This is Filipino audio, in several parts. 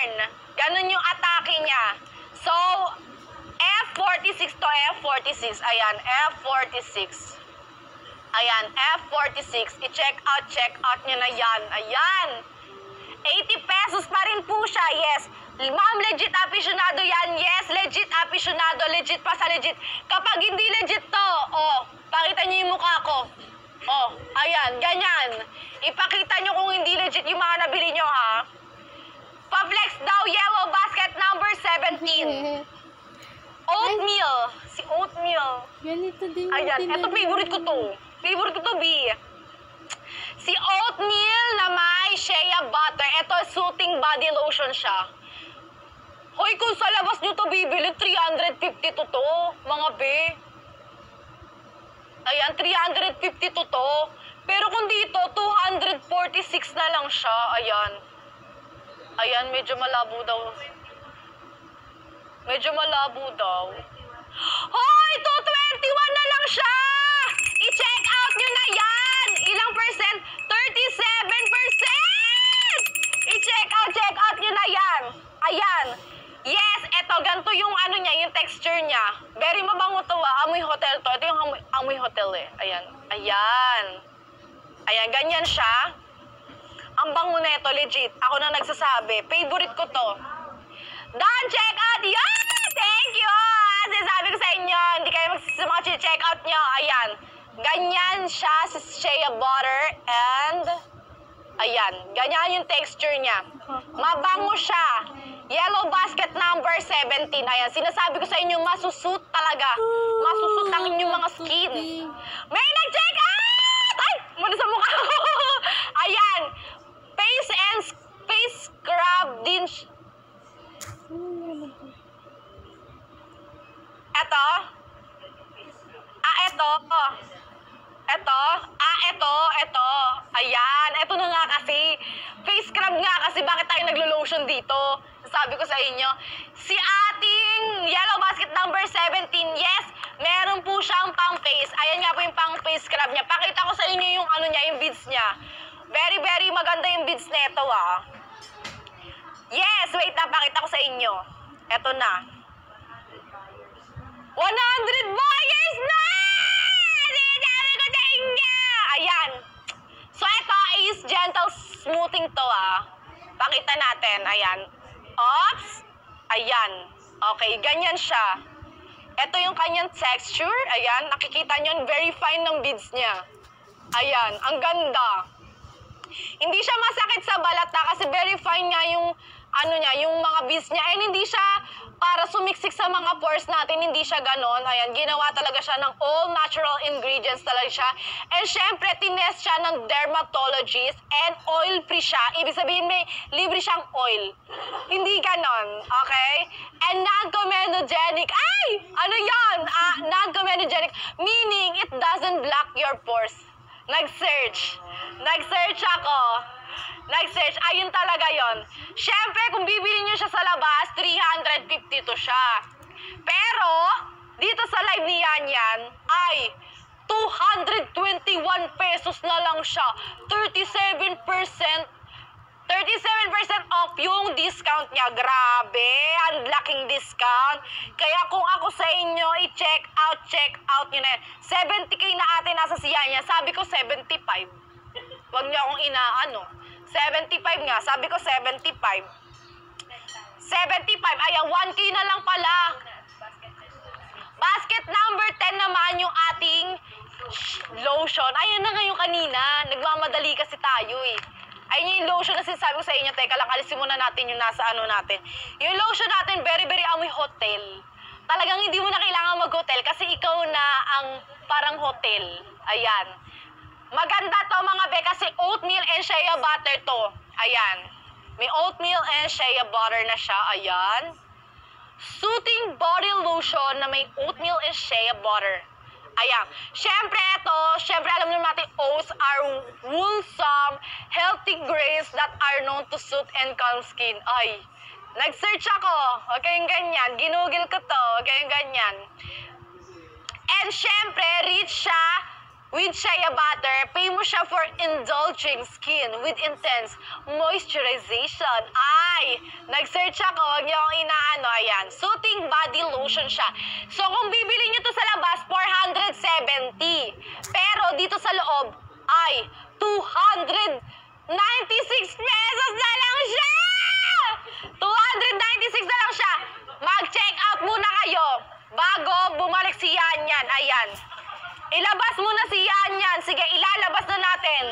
burn. Ganun yung atake niya. So, F46 to F46. Ayan, F46. Ayan, F46. I-check out nyo na yan. Ayan. 80 pesos pa rin po siya, yes. Ma'am, legit aficionado yan. Yes, legit aficionado. Legit pa sa legit. Kapag hindi legit to, pakita nyo yung mukha ko. Ayan, ganyan. Ipakita nyo kung hindi legit yung mga nabili nyo, ha? Pa-flex daw, yellow basket number 17. Oatmeal. Si Oatmeal. Ganito din. Ayan, eto favorite ko to. Favorite ko to, B. Si Oatmeal na may shea butter. Ito, soothing body lotion siya. Hoy, kung sa labas nyo to bibili, 350 to, mga B. Ayan, 350 to. Pero kung dito, 246 na lang siya. Ayan. Ayan, medyo malabo daw. Medyo malabo daw. Hoy, 221 na lang siya! I-check out nyo na yan! Ilang percent? 37%! I-check out nyo na yan. Ayan. Yes, eto, ganito yung ano niya, yung texture niya. Very mabango to, amoy hotel to. Ito yung amoy hotel eh. Ayan. Ayan. Ayan, ganyan siya. Ang bango na ito, legit. Ako na nagsasabi. Favorite ko to. Done, check out! Yan! Thank you! Sinasabi ko sa inyo, hindi kayo mag-check out nyo. Ayan. Ganyan siya sa shea butter and ayan. Ganyan yung texture niya. Mabango siya. Yellow basket number 17. Ayan. Sinasabi ko sa inyo, masusut talaga. Masusut ang inyong mga skin. May nag-check out! Ay! Muna sa mukha ko. Ayan. Face and face scrub din. Eto. Eto. Eto. Ayan. Eto na nga kasi. Face scrub nga kasi bakit tayo naglo-lotion dito? Sabi ko sa inyo. Si ating yellow basket number 17, yes, meron po siyang pang-face. Ayan nga po yung pang-face scrub niya. Pakita ko sa inyo yung ano niya, yung beads niya. Very, very maganda yung beads nito, ah. Yes, wait na, pakita ko sa inyo. Eto na. 100 buyers na! Sinasabi ko sa inyo! Ayan. So, ito is gentle smoothing to, ah. Pakita natin. Ayan. Oops. Ayan. Okay, ganyan siya. Ito yung kanyang texture. Ayan. Nakikita nyo, very fine ng beads niya. Ayan. Ang ganda. Hindi siya masakit sa balat na kasi very fine nga yung ano niya, yung mga beads niya. And hindi siya para sumiksik sa mga pores natin, hindi siya ganon. Ayan, ginawa talaga siya ng all natural ingredients talaga siya. And syempre, tinest siya ng dermatologist and oil-free siya. Ibig sabihin, may libre siyang oil. Hindi ganon, okay? And non-comedogenic. Ay! Ano yan? Non-comedogenic, meaning it doesn't block your pores. Nag-search ako. Ayun talaga yon. Syempre, kung bibili nyo siya sa labas, 350 to siya. Pero, dito sa live ni Yan ay 221 pesos na lang siya. 37% off yung discount niya. Grabe, ang laking discount. Kaya kung ako sa inyo, i-check out nyo na yan. 70k na ate nasa siya niya. Sabi ko 75. Huwag niyo akong inaano. 75 nga. Sabi ko 75. 75. Ayan, 1k na lang pala. Basket number 10 naman yung ating lotion. Ayun na nga yung kanina. Nagmamadali kasi tayo eh. Ayun yung lotion na sinasabi ko sa inyo. Teka lang, alisin muna natin yung nasa ano natin. Yung lotion natin, very, very amoy hotel. Talagang hindi mo na kailangan mag-hotel kasi ikaw na ang parang hotel. Ayan. Maganda to mga be kasi oatmeal and shea butter to. Ayan. May oatmeal and shea butter na siya. Ayan. Soothing body lotion na may oatmeal and shea butter. Ayan. Syempre alam naman natin, oats are wholesome, healthy grains that are known to soothe and calm skin. Ay, nag-search ako. Okay, yung ganyan. Ginugil ko to. Okay, yung ganyan. And syempre, rich siya with shea butter, famous siya for indulging skin with intense moisturization. Ay, nag-search ako, huwag niyo akong inaano, ayan. Soothing body lotion siya. So, kung bibili niyo to sa labas, 470. Pero dito sa loob, ay 296 pesos na lang siya! 296 na lang siya. Mag-check out muna kayo bago bumalik si Yan. Ayan. Ilabas muna si Yan. Sige, ilalabas na natin.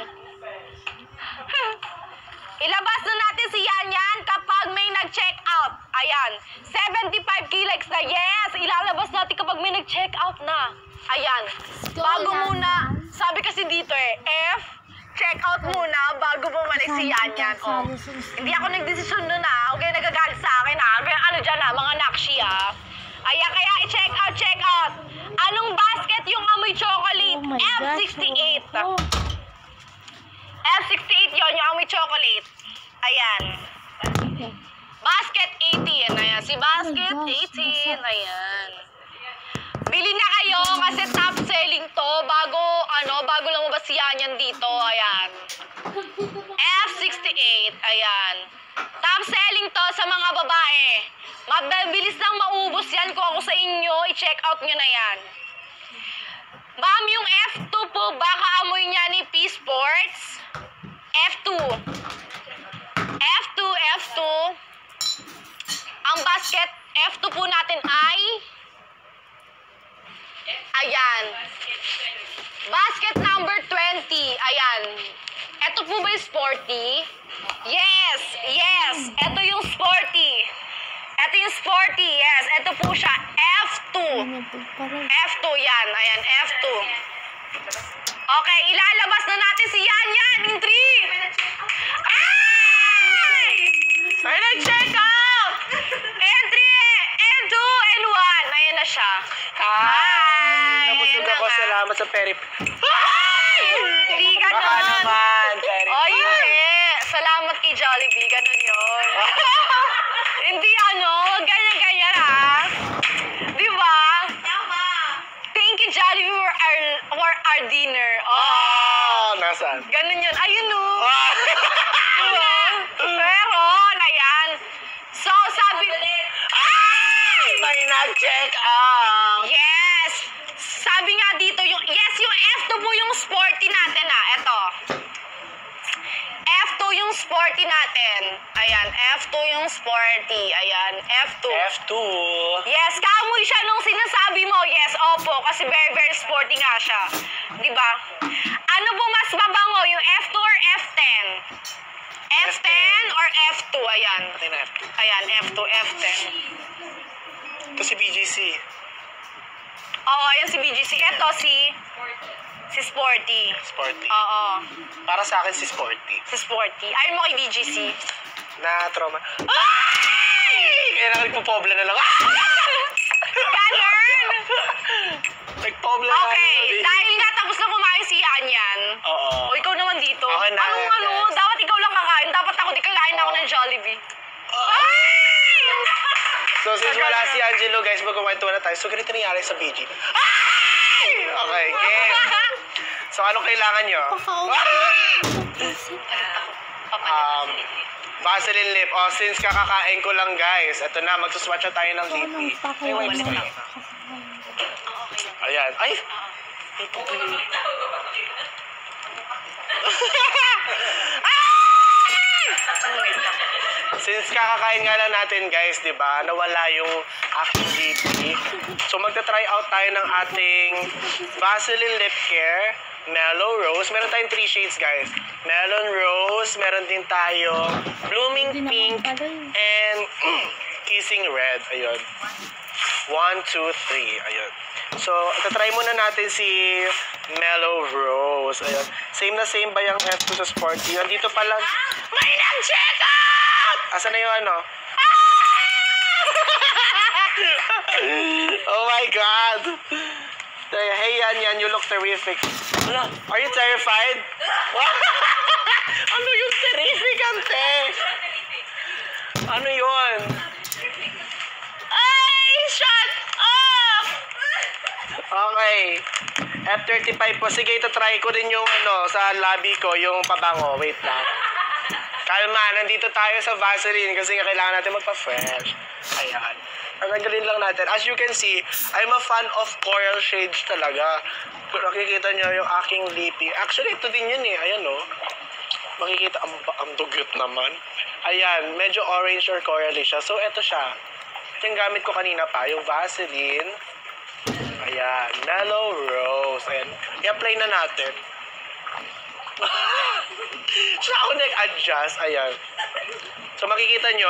Ilabas na natin si Yan kapag may nag-check out. Ayan. 75 kilox na. Yes! Ilalabas natin kapag may nag-check out na. Ayan. Bago muna. Sabi kasi dito check out muna bago bumalik si Yan. Oh. Hindi ako nagdesisyon nun Huwag kayo nagagalit sa akin Kaya ano dyan mga nakshi Ayan, kaya check out. Anong basket yung amoy chocolate? F68. F68 yon yung amoy chocolate. Ayan. Basket 18. Ayan, si basket 18. Ayan. Bili na kayo kasi top selling to bago lumabas si Yan dito. Ayan. F68. Ayan. Top selling to sa mga babae. Mabilis lang maubos yan kung ako sa inyo. I-check out nyo na yan. Ma'am, yung F2 po, baka amoy niya ni P-Sports. F2. F2. Ang basket F2 po natin ay ayan. Basket number 20. Ayan. Ito po ba yung sporty? Yes. Ito yung sporty. Yes. Ito po siya. F2. F2 yan. Ayan, F2. Okay, ilalabas na natin si Yan in 3. Ay! May nag-check out! N3, N2, N1. Ayan na siya. Hi! Nabusog ako. Salamat sa peri. Ay! Hindi ganun. Baka naman, peri. Oh, hindi. Salamat kay Jollibee. Ganun yun. Hindi ganyan Di ba? Thank you, Jollibee, for our dinner. Oh. Nasaan? Ganun yun. Ayun Diba? Pero, ayan. So, sabi... Ay! May nag-check out. Yes! Sabi nga dito, yung F2 po yung sporty natin Ito. F2 yung sporty natin. Ayan, F2 yung sporty. Ayan, F2. F2. Yes, kamoy siya nung sinasabi mo. Yes, opo, kasi very, very sporty nga siya. Diba? Ano po mas mabango, yung F2 or F10? F10 or F2? Ayan. Pati na F2. Ayan, F2, F10. Ito si BGC. Oo, ayan si BGC. Ito si Sporty. Sporty. Oo. Para sa akin si Sporty. Si Sporty. Ayaw mo kay BGC? Na trauma. Ay! Kaya nagpo-pobla na lang. Ganun! Nagpobla na. Okay, dahil nga tapos na kumain si Yan. Oo. O ikaw naman dito. Okay na. Dapat ikaw lang kakain. Dapat ako di kakain ako ng Jollibee. Ay! So, since wala si Angelo, guys, magkukwento na tayo. So, ganito nangyari sa BG. Ay! Okay, game. So, anong kailangan nyo? Vaseline lip. Oh, since kakakain ko lang, guys. Ito na, magsuswatch na tayo ng lipi. Ay, wipes na. Ayan. Ay! Ito po yun. Since kakakain nga lang natin, guys, di ba, nawala yung aking lipi. So, magta-try out tayo ng ating Vaseline Lip Care Mellow Rose. Meron tayong 3 shades, guys. Melon Rose, meron din tayo Blooming Pink, and Kissing Red. Ayun. 1, 2, 3. Ayun. So, tatry muna natin si Mellow Rose. Ayun. Same na same ba yung F2 sa Sporty? Nandito pa lang. May nag-check out! Asan na yung ano? Oh my God! Hey, Yan, you look terrific. Are you terrified? Ano yung terrific, ante? Ano yun? Ay, shut up! Okay. F35 po. Sige, try ko din yung sa labi ko, yung pabango. Wait lang. Kalma, nandito tayo sa Vaseline kasi kailangan natin magpa-fresh. Ayan. Nagagalin lang natin. As you can see, I'm a fan of coral shades talaga. Kung nakikita nyo yung aking lippy. Actually, ito din yun eh. Ayan o. Makikita, ang dugyot naman. Ayan, medyo orange or corally siya. So, ito siya. Ito yung gamit ko kanina pa. Yung Vaseline. Ayan, Mellow Rose. Ayan, i-apply na natin. Siya ako nag-adjust. Ayan. So, makikita nyo,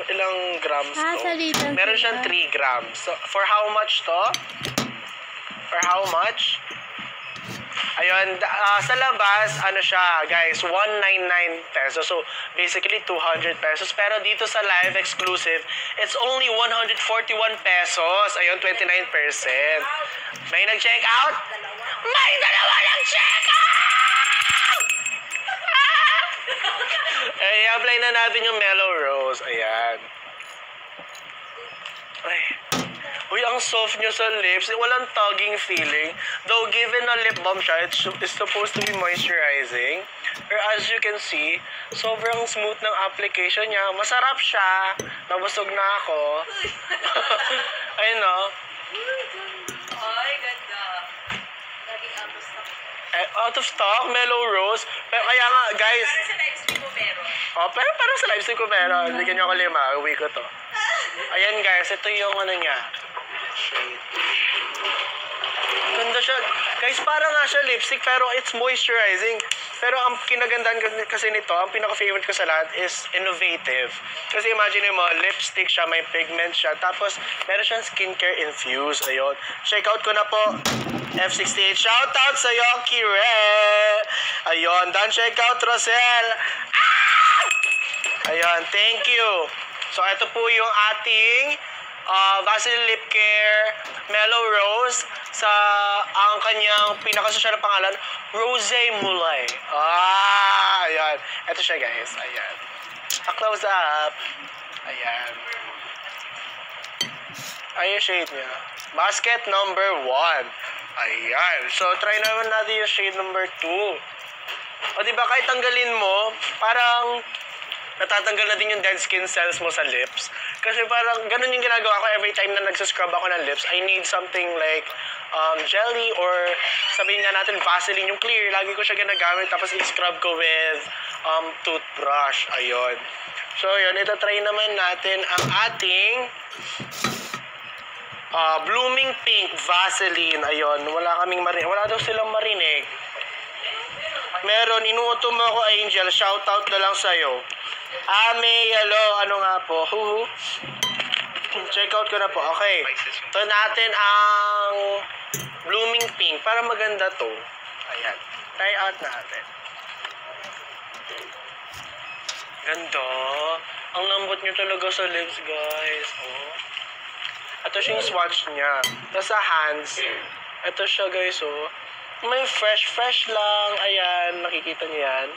ilang grams to. Meron siyang 3 grams. So, for how much to? For how much? Ayun, sa labas, siya, guys, 199 pesos. So, basically, 200 pesos. Pero dito sa live exclusive, it's only 141 pesos. Ayun, 29%. May nag-check out? May dalawa nag-check out! I-apply na natin yung Mellow Rose. Ayan. Ay. Uy, ang soft nyo sa lips. Walang tugging feeling. Though, given na lip balm siya, it's supposed to be moisturizing. Or as you can see, sobrang smooth ng application niya. Masarap siya. Nabusog na ako. Ayun o. Ay, ganda. Laging out of stock. Out of stock, Mellow Rose. Pero kaya nga, guys. Para sa live stream ko meron. Oh, pero para sa live stream ko meron. Bigyan niyo ako 5. Uwi ko to. Ayan guys, ito yung niya. Shade. Ganda siya. Guys, para nga siya lipstick pero it's moisturizing. Pero ang kinagandaan kasi nito, ang pinaka-favorite ko sa lahat is innovative. Kasi imagine mo, lipstick siya, may pigment siya. Tapos, meron siyang skincare infused. Ayun. Check out ko na po. F68. Shoutout sa iyo, Kire. Ayun. Done check out, Rosel. Ah! Ayun. Thank you. So, ito po yung ating Vaseline Lip Care Mellow Rose sa ang kanyang pinakasosyal na pangalan, Rose Mulay. Ayan. Ito siya guys. Ayan. A-close up. Ayan. Ayan yung shade niya. Basket number 1. Ayan. So, try naman natin yung shade number 2. O diba, kahit tanggalin mo, parang natatanggal na din yung dead skin cells mo sa lips. Kasi parang ganun yung ginagawa ko every time na nagsascrub ako ng lips. I need something like jelly or sabihin nga natin Vaseline, yung clear. Lagi ko siya ginagamit tapos i-scrub ko with toothbrush. Ayun. So yun, ito-try naman natin ang ating Blooming Pink Vaseline. Ayun, wala daw silang marinig. Meron, inuuto mo ako Angel, shoutout na lang sa'yo. May hello, ano nga po? Check out ko na po. Okay. Ito natin ang Blooming Pink. Para maganda to. Ayan. Try out natin. Ganda. Ang lambot nyo talaga sa lips, guys. Oh. Ito siya yung swatch niya. Tapos sa hands, ito siya, guys, oh. May fresh lang. Ayan, nakikita niyo yan.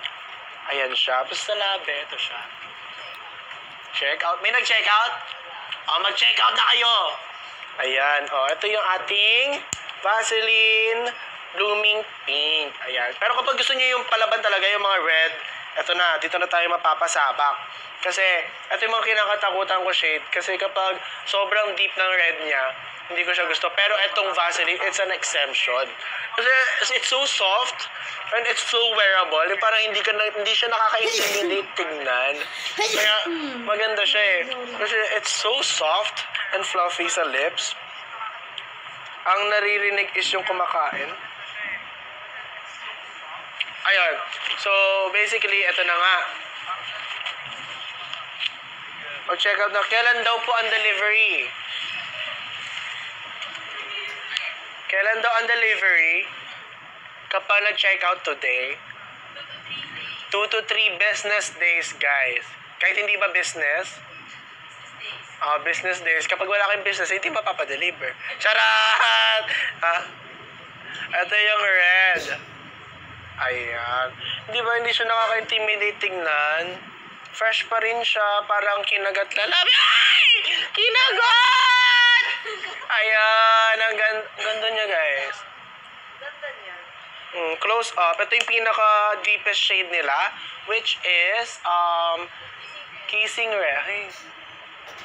Ayan siya. Tapos sa labi, ito siya. Check out. May nag-check out? Mag-check out na kayo. Ayan. Ito yung ating Vaseline Blooming Pink. Ayan. Pero kapag gusto niyo yung palaban talaga, yung mga red, ito na. Dito na tayo mapapasabak. Kasi, ito yung mga kinakatakutan ko shade. Kasi kapag sobrang deep ng red niya, hindi ko siya gusto. Pero itong Vaseline, it's an exemption. Kasi it's so soft and it's so wearable. Parang hindi siya nakaka-intimidate tingnan. Kaya maganda siya eh. Kasi it's so soft and fluffy sa lips. Ang naririnig is yung kumakain. Ayun. So, basically, ito na nga. Check out na. Kailan daw po ang delivery? Kailan daw ang delivery? Kapag nag-check out today? 2 to 3 business days, guys. Kahit hindi ba business? Business days. Kapag wala kayong business, hindi ba papadeliver? Charat! Ito yung red. Ayan. Di ba hindi siya nakaka-intimidate tingnan? Fresh pa rin siya. Parang kinagat lalaki. Ay! Kinagat! Ayan, ang ganda niya, guys. Ganda niya. Close up. Ito yung pinaka-deepest shade nila, which is, Kissing Red. Ay,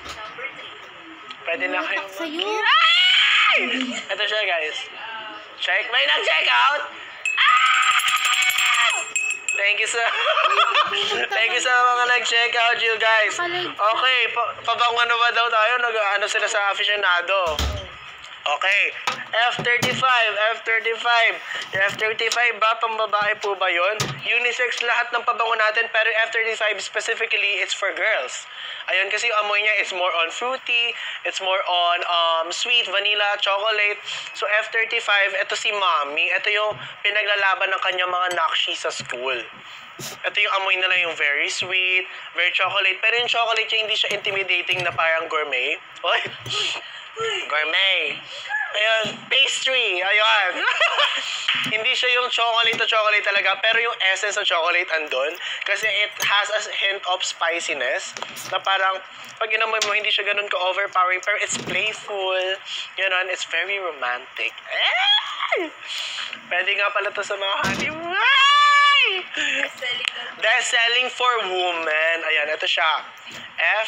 Number 3. pwede na kayo. Sa'yo. Ay! Ito siya, guys. Check. May nag-check out? Ah! Thank you sa mga nag-check out, you guys. Okay, pabango na ba daw tayo? Ano sila sa aficionado? Okay. F35. Yung F35 ba? Pambabae po ba yun? Unisex lahat ng pabango natin, pero F35 specifically, it's for girls. Ayun, kasi yung amoy niya, it's more on fruity, it's more on sweet, vanilla, chocolate. So F35, ito si Mommy. Ito yung pinaglalaban ng kanyang mga nakshi sa school. Ito yung amoy nila, yung very sweet, very chocolate. Pero yung chocolate niya, hindi siya intimidating na parang gourmet. Oy! Gourmet. Ayun, pastry. Ayun. Hindi siya yung chocolate talaga, pero yung essence ng chocolate andun. Kasi it has a hint of spiciness na parang pag inamoy mo, hindi siya ganun ka-overpowering, pero it's playful. You know, and it's very romantic. Ay! Pwede nga pala to sa mga honeymoon. Best selling for women. Ayan, ito siya.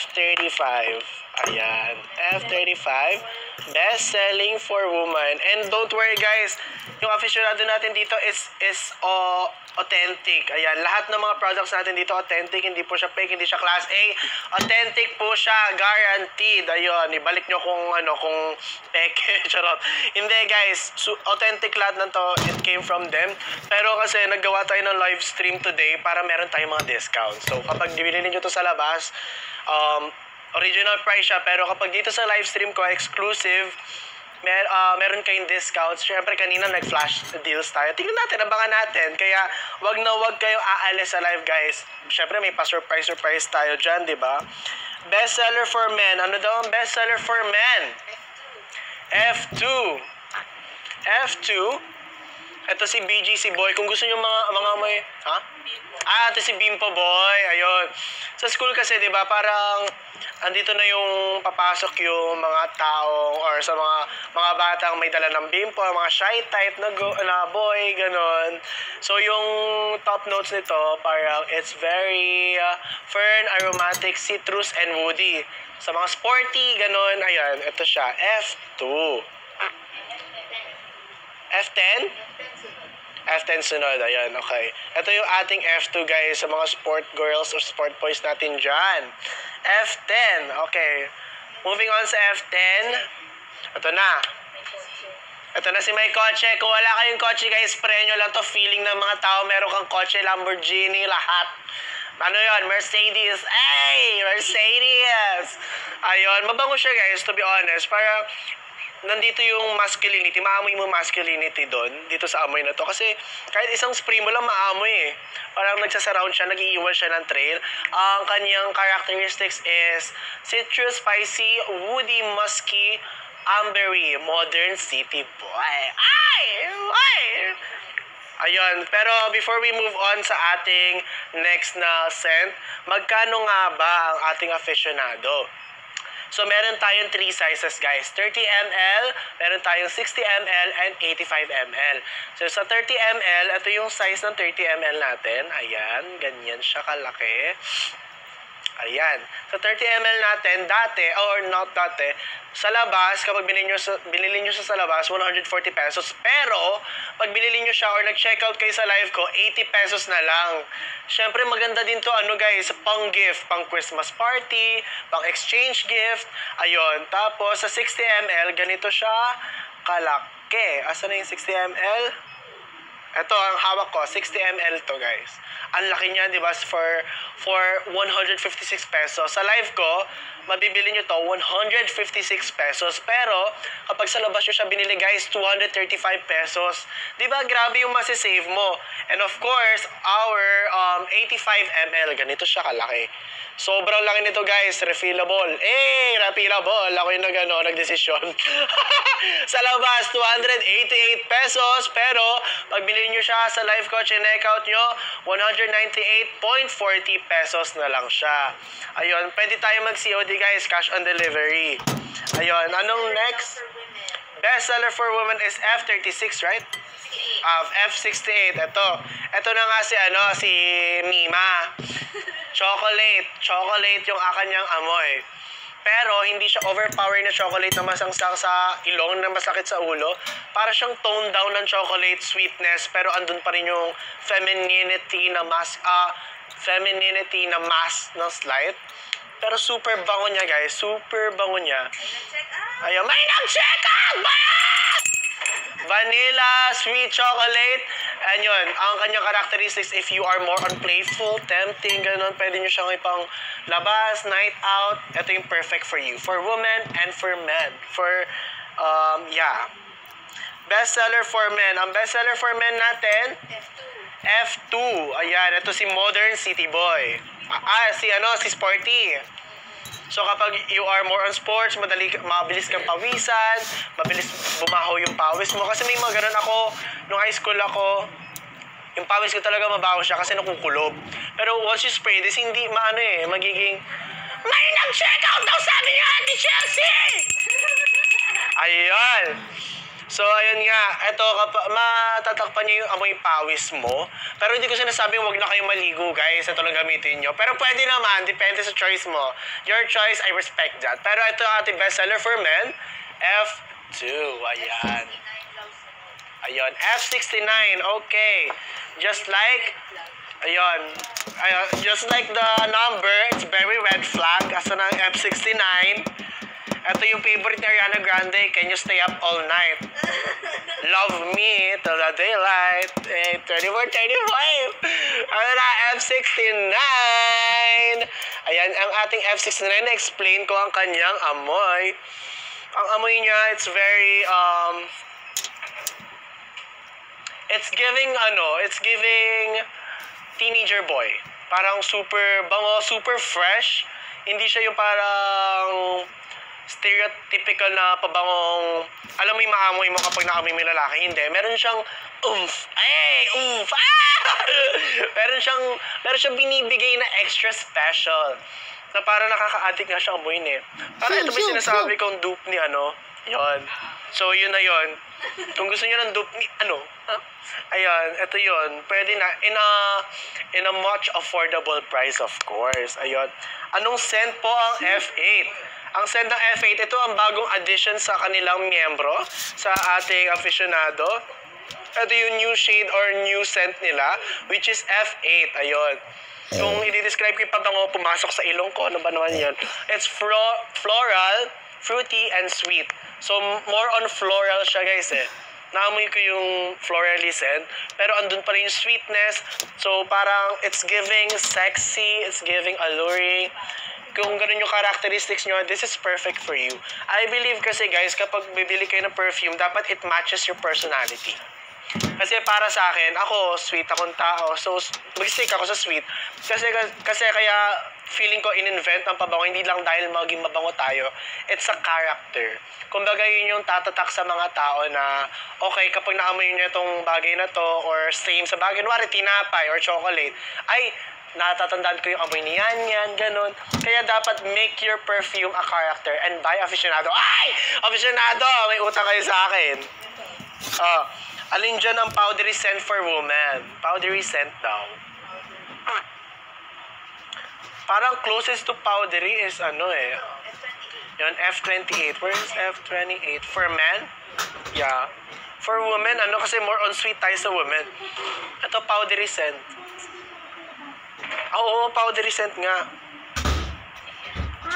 F35. Ayan. F35. Best selling for women. And don't worry, guys. Yung aficionado natin dito is authentic. Ayan. Lahat ng mga products natin dito authentic. Hindi po siya fake. Hindi siya class A. Authentic po siya. Guaranteed. Ayun. Ibalik nyo kung fake. Charot. Hindi, guys. Authentic lahat ng to. It came from them. Pero kasi naggawa tayo ng live stream today para meron tayong mga discounts. So, kapag binili nyo to sa labas, original price siya, pero kapag dito sa live stream ko, exclusive, meron kayong discounts. Siyempre, kanina nag-flash deals tayo. Tingnan natin, abangan natin. Kaya, wag na wag kayong aalis sa live, guys. Siyempre, may pa-surprise tayo dyan, di ba? Bestseller for men. Ano daw ang bestseller for men? F2. F2. Ito si BGC Boy. Kung gusto nyo mga may... Ha? Ito si Bimpo Boy. Ayun. Sa school kasi, di ba, parang andito na yung papasok yung mga taong or sa mga batang may dala ng bimpo, mga shy type na boy, ganon. So, yung top notes nito, parang it's very fern, aromatic, citrus, and woody. Sa mga sporty, ganon, ayan, ito siya, F2. F10? F10 sunod, ayan, okay. Ito yung ating F2, guys, sa mga sport girls or sport boys natin dyan. F10, okay. Moving on sa F10. Ito na. Ito na si may kotse. Kung wala kayong kotse, guys, spray nyo lang to. Feeling ng mga tao, meron kang kotse, Lamborghini, lahat. Ano yun? Mercedes. Ay! Mercedes! Ayun, mabango siya, guys, to be honest. Parang nandito yung masculinity, maamoy mo masculinity doon, dito sa amoy na to. Kasi kahit isang spray mo lang maamoy eh. Parang nagsasurround siya, nag-iiwan siya ng trail. Ang kanyang characteristics is citrus, spicy, woody, musky, ambery, modern city boy. Ay! Ay! Ayun, pero before we move on sa ating next na scent, magkano nga ba ang ating aficionado? So, meron tayong 3 sizes, guys. 30 ml, meron tayong 60 ml, and 85 ml. So, sa 30 ml, ito yung size ng 30 ml natin. Ayan, ganyan siya kalaki. Ayan. Sa 30 ml natin, dati, or not dati, sa labas, kapag binili nyo siya sa labas, 140 pesos. Pero, pag binili nyo siya or nag-check out kayo sa live ko, 80 pesos na lang. Siyempre, maganda din to, guys, pang gift, pang Christmas party, pang exchange gift. Ayun. Tapos, sa 60 ml, ganito siya kalaki. Asan na yung 60 ml? Ito, ang hawak ko, 60 ml to, guys. Ang laki niya, di ba, for 156 pesos. Sa live ko, mabibili nyo to 156 pesos. Pero, kapag sa labas nyo siya binili, guys, 235 pesos. Di ba, grabe yung masisave mo. And of course, our 85 ml, ganito siya kalaki. Sobrang laki nito, guys. Refillable. Refillable. Ako yung nagdesisyon. Sa labas, 288 pesos. Pero, pag binili Kunin nyo siya sa live ko, check out nyo, 198.40 pesos na lang siya. Ayun, pwede tayo mag-COD guys, cash on delivery. Ayun, anong next? Best seller for women is F36, right? F68. Ito na nga si Mima. Chocolate yung kanyang amoy. Pero hindi siya overpower na chocolate na masangsak sa ilong, na masakit sa ulo. Para siyang toned down ng chocolate sweetness, pero andun pa rin yung femininity na mass ng slight. Pero super bango niya guys, super bango niya. Ayun, may nag-check out ba? Vanilla, sweet chocolate. And yun, ang kanyang characteristics, if you are more on playful, tempting, ganun, pwede nyo siyang ipang labas, night out. Ito yung perfect for you. For women and for men. Best seller for men. Ang best seller for men natin, F2. Ayan, ito si Modern City Boy. Si Sporty. So kapag you are more on sports, mabilis kang pawisan, mabilis bumaho yung pawis mo. Kasi may mga ganun ako, nung high school ako, yung pawis ko talaga mabaho siya kasi nakukulob. Pero once you spray this, hindi magiging, may nag-check out daw sabi niya, Ate Chelsea! Ayun. So, ayun nga, ito, matatakpan niyo yung amoy pawis mo. Pero hindi ko sinasabing huwag na kayong maligo, guys. Ito lang gamitin nyo. Pero pwede naman, depende sa choice mo. Your choice, I respect that. Pero ito ang ating bestseller for men, F2. Ayan. Ayun, F69. Okay. Just like the number, it's very red flag. Asa ng F69. Ito yung favorite ni Ariana Grande, Can You Stay Up All Night? Love Me Till the Daylight. 24-25. Ano na, F69. Ayan, ang ating F69, na-explain ko ang kanyang amoy. Ang amoy niya, it's very, it's giving teenager boy. Parang super bango, super fresh. Hindi siya yung parang stereotypical na pabangong, alam mo yung maamoy mo kapag naamoy mo yung lalaki. Hindi. Meron siyang oomph. Oomph. meron siyang binibigay na extra special. Na parang nakaka-addict nga siya amoyin eh. Parang ito may sinasabi kong dupe ni yon. So, yun na yun. Kung gusto niyo ng dupe ni ayun, ito yun. Pwede na, in a much affordable price, of course. Ayun. Anong scent po ang F8? Ang scent ng F8, ito ang bagong addition sa kanilang miyembro, sa ating aficionado. Ito yung new shade or new scent nila, which is F8. Ayun. Kung i-describe ko yung pabango, pumasok sa ilong ko, ano ba naman yun? It's floral, fruity, and sweet. So, more on floral siya, guys, eh. Naamoy ko yung florally scent, pero andun pa rin yung sweetness. So, parang it's giving sexy, it's giving alluring. Kung ganun yung characteristics nyo, this is perfect for you. I believe kasi guys, kapag bibili kayo ng perfume, dapat it matches your personality. Kasi para sa akin, ako, sweet akong tao. So, mag-stick ako sa sweet. Kasi kaya feeling ko in-invent ang pabango, hindi lang dahil maging mabango tayo. It's a character. Kumbaga yun yung tatatak sa mga tao na, okay, kapag naamoy nyo itong bagay na to, or same sa bagay, nuwari tinapay or chocolate, ay, natatandaan ko yung amoy ni yan, ganun. Kaya dapat make your perfume a character and buy aficionado. Ay! Aficionado! May utang kayo sa akin. Alin dyan ang powdery scent for women? Powdery scent daw. Parang closest to powdery is yun, F28. Where is F28? For men? Yeah. For women, kasi more on sweet tayo sa women. Ito, powdery scent. Oo, powdery scent nga.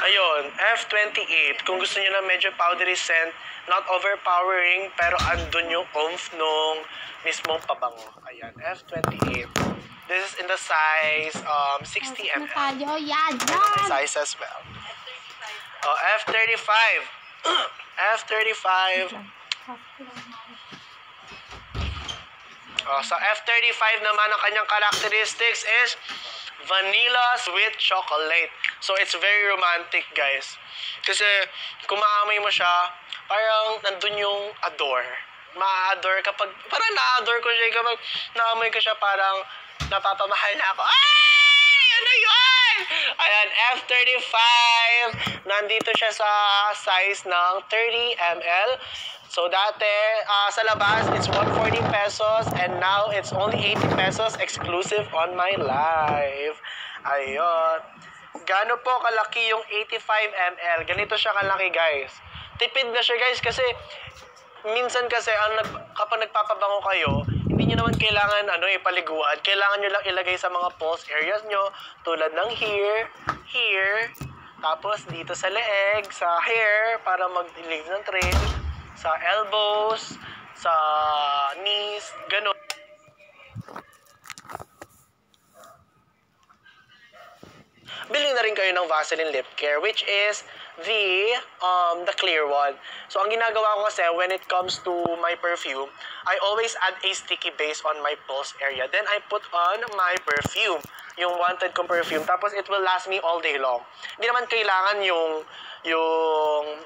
Ayun, F28. Kung gusto niyo na medyo powdery scent, not overpowering, pero andun yung oomph nung mismong pabango. Ayan, F28. This is in the size 60 ml. Size as well. F35. F35. Sa F35 naman, ang kanyang characteristics is vanilla sweet chocolate. So, it's very romantic, guys. Kasi, kung maamoy mo siya, parang nandun yung adore. ma-adore kapag, parang na-adore ko siya kapag naamoy ko siya, parang napapamahal na ako. Ay! Ano yun? Ayan, F35. Nandito siya sa size ng 30 ml. So dati, sa labas, it's 140 pesos and now it's only 80 pesos exclusive on my live. Ayun. Gaano po kalaki yung 85 ml? Ganito siya kalaki, guys. Tipid na siya, guys, kasi minsan kasi kapag nagpapabango kayo, hindi nyo naman kailangan ipaliguan. Kailangan nyo lang ilagay sa mga pulse areas nyo, tulad ng here, tapos dito sa leeg, sa hair, para mag-leave ng trail, sa elbows, sa knees, ganun. Bili na rin kayo ng Vaseline Lip Care, which is the clear one. So, ang ginagawa ko kasi, when it comes to my perfume, I always add a sticky base on my pulse area. Then, I put on my perfume, yung wanted kong perfume. Tapos, it will last me all day long. Hindi naman kailangan yung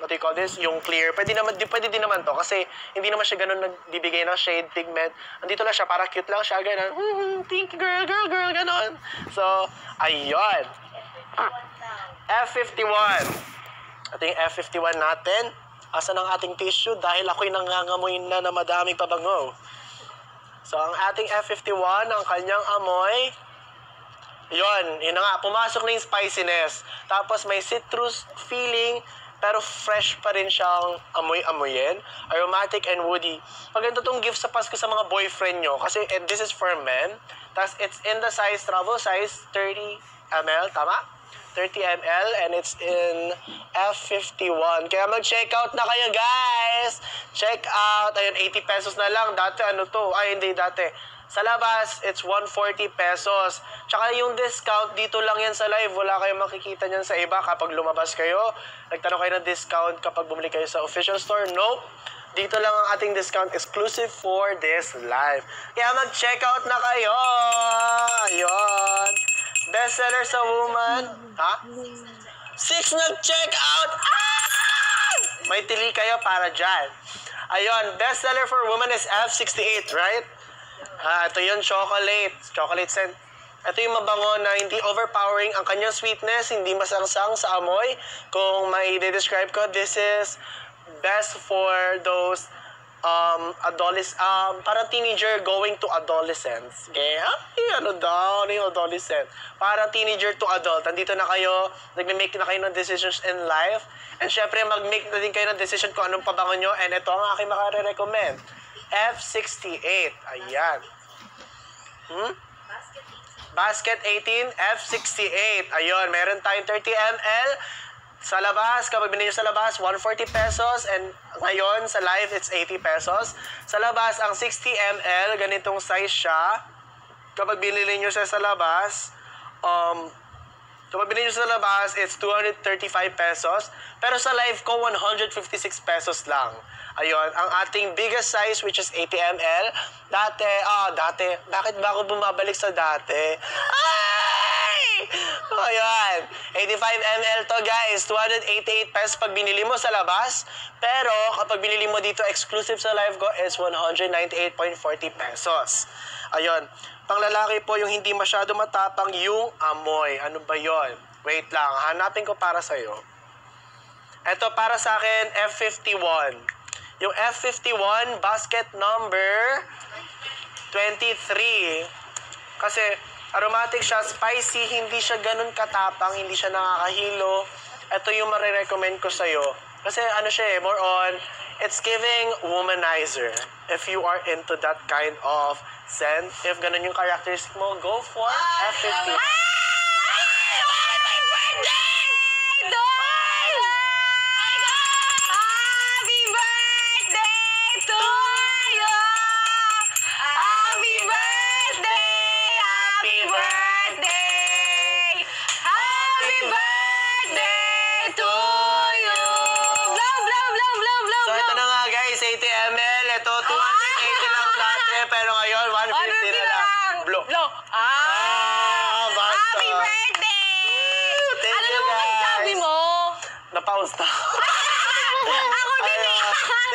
what do you call this? Yung clear. Pwede din naman to kasi hindi naman siya ganun nagbibigay ng shade, pigment. Andito lang siya, para cute lang siya, ganun. Thank you, girl, ganun. So, ayun. F51. Ito yung F51 natin. Asan ang ating tissue? Dahil ako'y nangangamoy na madaming pabango. So, ang ating F51, ang kanyang amoy, yun na nga, pumasok na yung spiciness. Tapos may citrus feeling, pero fresh pa rin siyang amoy-amoyin. Aromatic and woody. Maganda itong gift sa Pasko sa mga boyfriend nyo. Kasi this is for men. Tapos it's in the size, travel size, 30 ml, tama? 30 ml and it's in F51. Kaya mag-check out na kayo, guys! Check out. Ayun, 80 pesos na lang. Dati hindi dati. Sa labas, it's 140 pesos. Tsaka yung discount, dito lang yan sa live. Wala kayong makikita niyan sa iba kapag lumabas kayo. Nagtanong kayo ng discount kapag bumili kayo sa official store. Nope. Dito lang ang ating discount exclusive for this live. Kaya mag-check out na kayo! Ayun. Bestseller sa woman. Ha? 6 nag-check out! Ah! May tili kayo para dyan. Ayun. Bestseller for woman is F68, right? Ito yung chocolate scent. Ito yung mabango na hindi overpowering ang kanyang sweetness, hindi masangsang sa amoy. Kung mai-describe ko, this is best for those parang teenager going to adolescence. Okay? Ano yung adolescent? Parang teenager to adult. Nandito na kayo, nagme-make na kayo ng decisions in life. And syempre, mag-make na din kayo ng decision kung anong pabango nyo. And ito ang aking makare-recommend. F68. Ayan. Basket 18, F68. Ayun, meron tayong 30 ml. Sa labas, kapag binili nyo sa labas, 140 pesos. And ngayon, sa live, it's 80 pesos. Sa labas, ang 60 ml, ganitong size siya. Kapag binili nyo siya sa labas, it's 235 pesos. Pero sa live ko, 156 pesos lang. Ayun, ang ating biggest size, which is 80 ml. Dati, bakit ba ako bumabalik sa dati? Ay! Ayun, 85 ml to, guys. 288 pesos pag binili mo sa labas. Pero, kapag binili mo dito, exclusive sa live ko, is 198.40 pesos. Ayun, pang lalaki po yung hindi masyado matapang yung amoy. Ano ba yon? Wait lang, hanapin ko para sa'yo. Ito para sa akin, F51. Yung F51, basket number 23. Kasi aromatic siya, spicy, hindi siya ganun katapang, hindi siya nakakahilo. Ito yung marirecommend ko sa'yo. Kasi more on, it's giving womanizer. If you are into that kind of scent, if ganun yung characteristic mo, go for F51. Pero ngayon, 150 na lang. Blow. Basta. Happy birthday! Thank you, Ano guys. sabi mo? Napause na. Ako din.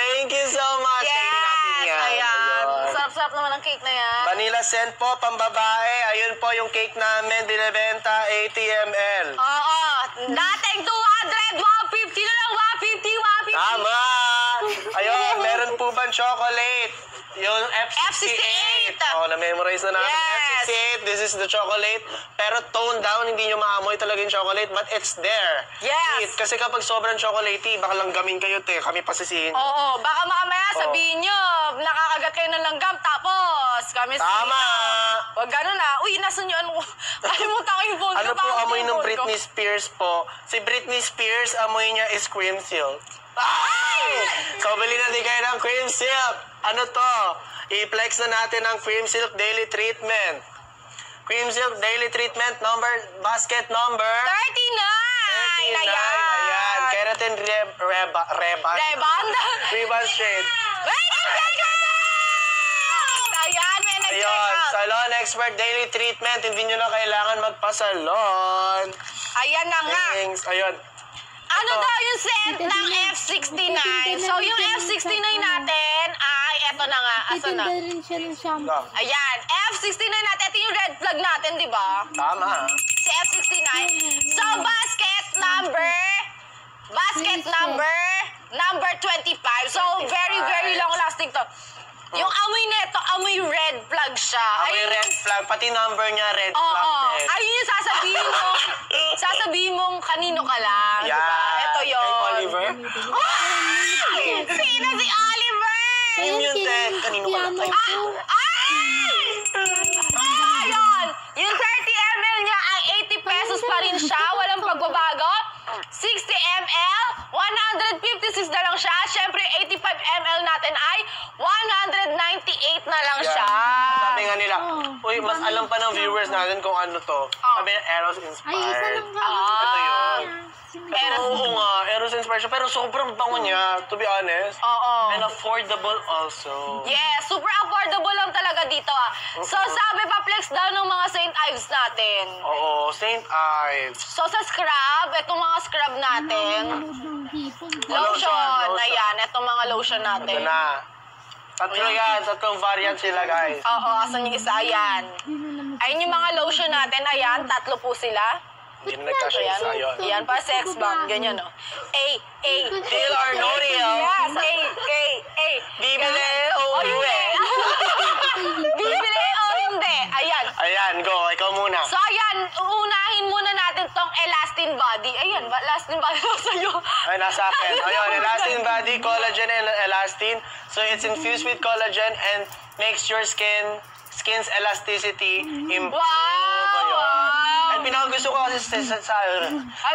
Thank you so much. Yes. Thank you natin yan. ayan. Ayun. Sarap-sarap naman ang cake na yan. Vanilla scent po, pambabae. Ayun po yung cake namin, binibenta 80 ml. Oo. Dating 200, 150 na lang, 150, 150. Tama! Ayun, meron po bang chocolate? Yung F68. Oh, na-memorize na natin. Yes. F68, this is the chocolate. Pero toned down, hindi nyo maamoy talaga yung chocolate, but it's there. Yes. Eat. Kasi kapag sobrang chocolatey, baka langgamin kayo, te. Kami pasisihin. Oo, baka mamaya sabihin nyo, nakakagat kayo ng langgam, tapos kami Tama! Wag ganun ah. Uy, nasan nyo? Ano? Kalimutan ko yung phone ko. Ano po Bakit amoy yung ng phone ko? Britney Spears po? Si Britney Spears, amoy niya is cream silk. Ay! So, bili na din kayo ng cream silk. Ano to? I-flex na natin ang cream silk daily treatment. Cream silk daily treatment basket number 39! 39. Ayan! Ayan. Keratin Reban. Reband? Reban shade. Wait! Ayan, may nag-check Ayun. out. Salon Expert daily treatment. Hindi nyo na kailangan magpasalon. Ayan na nga. Thanks. Ayun. Ano Ito. daw yung scent ng F69? So, yung F69 natin ay, eto na nga. Asan na? Titinda rin siya ng shampoo. Ayan, F69 natin. Ito yung red flag natin, di ba? Tama. Si F69. So, basket number 25. So, very, very long lasting to. Yung amoy neto, amoy red flag siya. Amoy red flag. Pati number niya red Oo. flag. eh. Ayun yung sasabihin mong kanino ka lang. Yeah. Diba? Ito yun. Kay Oliver? Ay! Sino si Oliver? Yun yun, te. Kanino ka lang tayo? Ay! Ayun! Yung 30 ml niya ay 80 pesos pa rin siya. Walang pagbabago. 60 ml, 156 na lang siya. Siyempre, 85 ml natin ay 198 na lang siya. Sabi nga nila, uy, mas alam pa ng viewers natin kung ano to. Sabi niya, Eros Ay, isa inspired. lang ka. Ito yun. Eros. Oo nga, Eros inspired siya. Pero sobrang bango niya, to be honest. Oo. And affordable also. Yes, super affordable lang talaga dito ah. So, sabi pa, flex daw ng mga St. Ives natin. Oo, St. Ives. So, sa scrub, itong mga scrub natin. Lotion. Ayan, itong mga lotion natin. Ito na. Tatlo yan, tatlong variant sila, guys. Oo, asan yung isa? Ayan. Ayun yung mga lotion natin. Ayan, tatlo po sila. Hindi na nagkasya Ayan. isa yun. Ayan, para sex bomb. Ganyan, no? Deal or no deal? Yes, Bibili o O uwi? hindi. Bibili o hindi. Ayan. Ayan, go. Ikaw muna. So, ayan, uunahin muna natin tong Elastin Body. Ayan, Elastin Body na sa'yo. Ay, nasa akin. Ayun, elastin body, collagen, and elastin. So, it's infused with collagen and makes your skin's elasticity improve. Wow! And pinakagusto ko kasi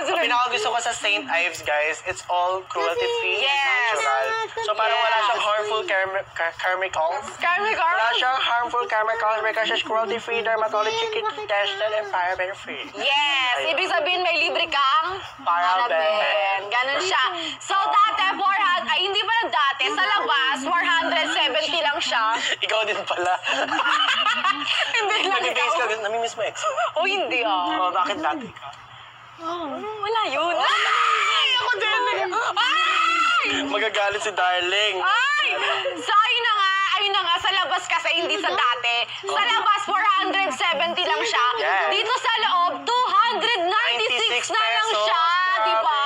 pinakagusto ko sa St. Ives, guys, it's all cruelty-free Yes. and natural. So, parang wala siyang harmful chemicals. Chemical? Wala siyang harmful chemicals because it's cruelty-free, dermatology tested, and paraben-free. Yes! Ayun. Ibig sabihin may libre kang Paraben. Ganun siya. So, dati, 400, ay hindi pa na dati, sa labas, 470 lang siya. Ikaw din pala. Hindi lang Nag-base ka, ikaw. namimiss mo ex. O, hindi ah. Oh, bakit dati ka? Wala yun. Ay! Ako din eh. Ay! Magagalit si Darling. Ay! So, ayun na nga, sa labas kasi, hindi sa dati. Sa labas, 470 lang siya. Yes. Dito sa loob, 296 na lang pesos. siya. Di ba?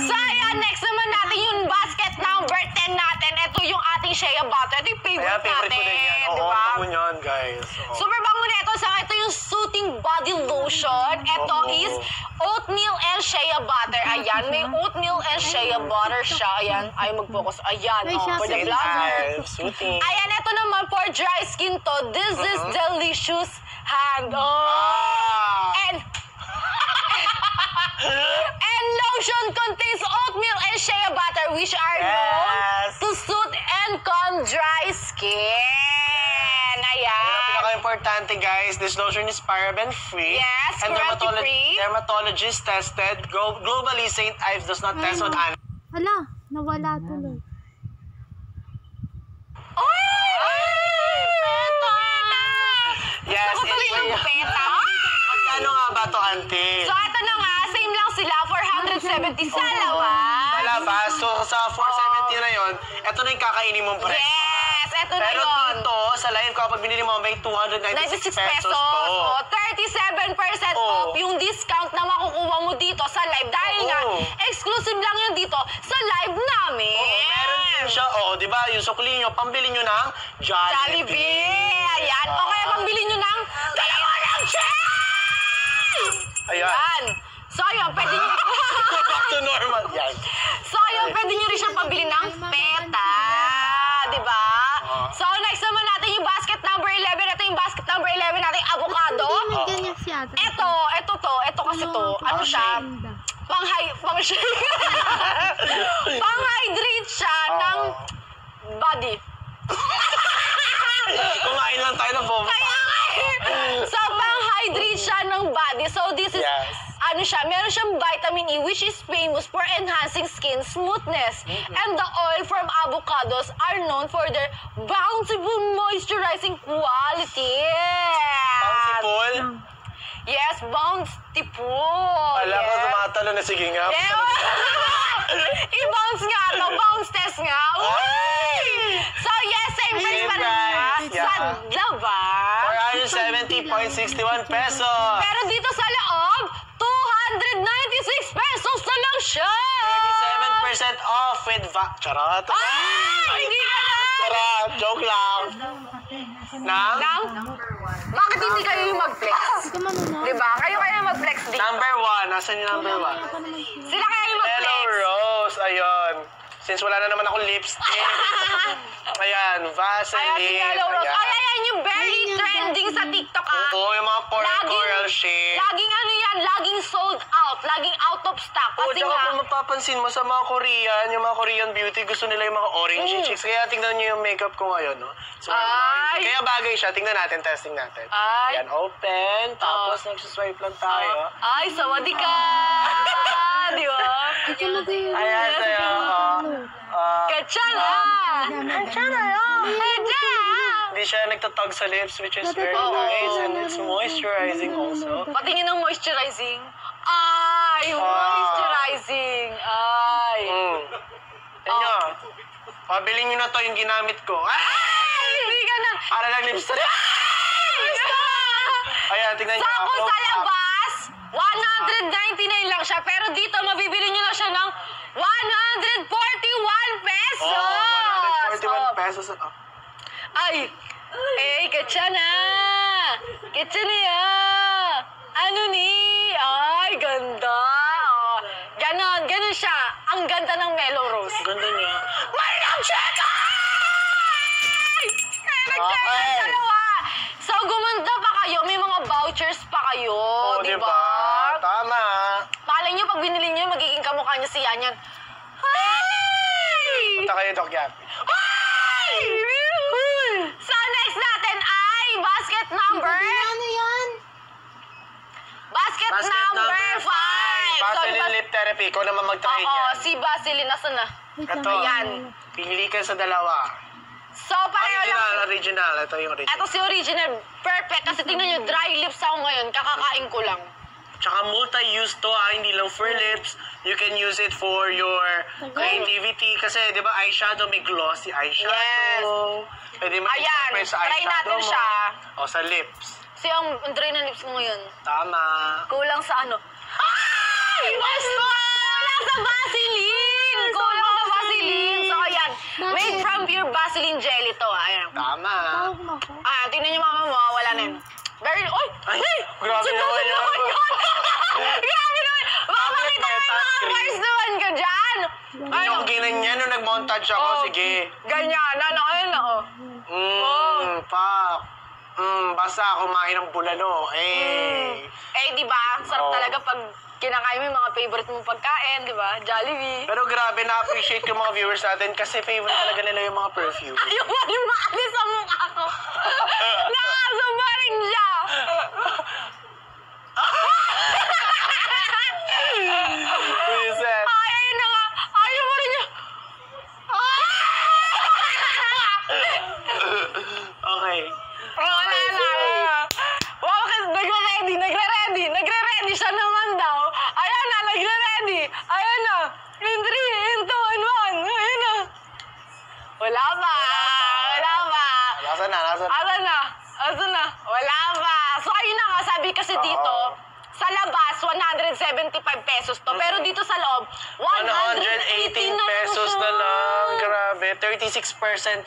So, ayan, next naman natin yung basket number 10 natin. Ito yung ating shea butter. Ito yung Kaya favorite favorite ko din yan. natin. Di Oo, ba? tango nyan, guys. Oo. Super bango nito. Ito yung soothing body lotion. Ito Oo. is oatmeal and shea butter. Ayan, may oatmeal and shea butter siya. Ayan, ay mag-focus. Ayan, Ay, oh, siya, for the sige. vlogger. Soothing. Ayan, ito naman for dry skin to. This is delicious hand. Oh. Ah! And lotion contains oatmeal and shea butter which are known Yes. to soothe and calm dry skin. Yan Ayan. ang pinaka-importante, guys. This lotion is paraben-free. Yes, and cruelty-free. dermatologist tested. Globally, St. Ives does not test on animals. Hala, nawala tuloy. Ay! Peta! Yes, Gusto ko tuloy it's ng peta. Magkano nga ba to, auntie? So, ito na nga. Same lang sila. 570 sa labas. Palabas. So, sa 470 na yon, eto na yung kakainin mong breakfast. Yes, eto na Pero yun. dito, sa live, kapag binili mo, may 296 96 pesos pesos. to. O, 37% Oh. off yung discount na makukuha mo dito sa live. Dahil nga, Oh. exclusive lang yun dito sa live namin. Oo, meron din siya. Oo, di ba? Yung sukli nyo, pambili nyo ng Jollibee. Jollibee. Ayan. O kaya pambili nyo ng dalawa ng chill! Ayan. Ayan. So, yun, pwede nyo... Back to normal. Yan. So, yun, pwede nyo rin siyang pambili ng peta. Diba? So, next naman natin yung basket number 11. Ito yung basket number 11 natin, avocado. Ganyan siya. Ito kasi to. Ano siya? Pang-hydrate siya ng body. Kumain lang tayo ng bomba. So, pang-hydrate siya ng body. So, this is, Yes. ano siya, meron siyang vitamin E, which is famous for enhancing skin smoothness. And the oil from avocados are known for their bountiful moisturizing quality. Bouncy pool. Yes, bountiful. Alam ko, tumatalo na. Sige nga. I-bounce nga to, bounce test nga. Uy! So, yes, same price pa rin siya. price, Sa labas. 470.61 pesos. Pero dito sa loob, 296 pesos na lang siya. 37% off with VAT. Charot. Ay! Hindi ka na! Charot. Joke lang. Nang? Nang? Bakit hindi kayo yung mag-flex? Ikaw manunod. Diba? Kayo yung mag-flex dito. Number 1. Nasaan yung number 1? Sila kaya yung Hello, mag-flex. Rose. Ayun. Since wala na naman akong lipstick. Ayan, Ayan, si Vaseline. Hello Rose. Ayan. Ay, ayan yung very trending sa TikTok, ah. Oo, yung mga coral shade. Laging ano yan, laging sold out. Laging out of stock. Oo, Kasi tsaka nga, kung mapapansin mo sa mga Korean, yung mga Korean beauty, gusto nila yung mga orange chicks. Kaya tingnan nyo yung makeup ko ngayon, no? So, Ay! kaya bagay siya. Tingnan natin, testing natin. Ay! Ayan, open. Tapos, nagsiswipe lang tayo. ay, sawadee ka! Di ba? Ikaw na din. Ayan, sa'yo. Kachana! Kachana yun! Kachana! Hindi siya nagtatag sa lips, which is very Oo. nice. And it's moisturizing also. Patingin ng moisturizing. Ay, moisturizing. Ay. Yan nyo. Pabiling nyo na to yung ginamit ko. Ay, hindi ka na. Para lang lipstick. Ayan, tignan nyo. Sa kung Close sa up. labas, 199 lang siya. Pero dito, mabibili nyo lang siya ng 141 pesos. Oh, 141 pesos. Oh. Ay! Kachana! Kachana ya! Ano ni? Ay, ganda! Oh, ganon siya. Ang ganda ng Mellow Rose. Ganda niya. May nag-check! Kaya nag-check Okay. ang dalawa. So, gumanda pa kayo. May mga vouchers pa kayo. Oo, di diba? ba? Tama. Malay nyo, pag binili nyo, magiging kamukha niya si Yan. Ay! Punta kayo, Doc Yapi. Ay! So, next natin ay basket number... Ano yan? Basket number 5! Vaseline lip therapy. Ikaw naman mag-try Oo, niya. si Vaseline, nasa na? Wait Ito. lang. Ayan. Pili ka sa dalawa. So, pareho lang. Original. Ito yung original. Ito si original. Perfect. Kasi tingnan nyo, dry lips ako ngayon. Kakakain ko lang. Tsaka multi-use to hindi lang for lips. You can use it for your creativity. Kasi, di ba, eyeshadow, may glossy eyeshadow. Pwede mo Ayan, i-spray sa try eyeshadow natin mo. siya. O, sa lips. Kasi ang dry na lips ko ngayon. Tama. Kulang sa ano? Ay! Basta! Kulang sa Vaseline! Kulang sa Vaseline! So, ayan. Made from pure Vaseline jelly to. Ayan. Tama. Tawag mo ako. Tingnan nyo mama mo. Wala na yun. Very... Oy! Ay, grabe Sundan naman naman yan. yun! Grabe naman! Baka Tablet makita na mo yung yung mga touchscreen. bars naman ka dyan! Yung ginanyan nung nag-montage ako, sige. Ganyan. Ano, ayun na, oh. Pak. Basta kumain ng bulalo. Di ba? Sarap Oo. talaga pag kinakain mo yung mga favorite mong pagkain, di ba? Jollibee. Pero grabe, na-appreciate yung mga viewers natin kasi favorite talaga nila yung mga perfume. Ayaw mo rin maalis sa mukha ko. Nakasama rin siya. Reset. Ayaw na nga. Ayaw mo rin niya. Okay. Wala na. Wow, kasi nagre-ready siya naman daw. Ayan na, nagre-ready ready? Ayan na. In 3, in 2, in 1. Ayan na. Wala ba? Wala ba? Nasaan na? Asan na? Asan na? Wala ba? So, ayun na nga, sabi kasi dito, sa labas, 175 pesos to. Pero dito sa loob, 118 118 pesos na lang. Grabe. 36%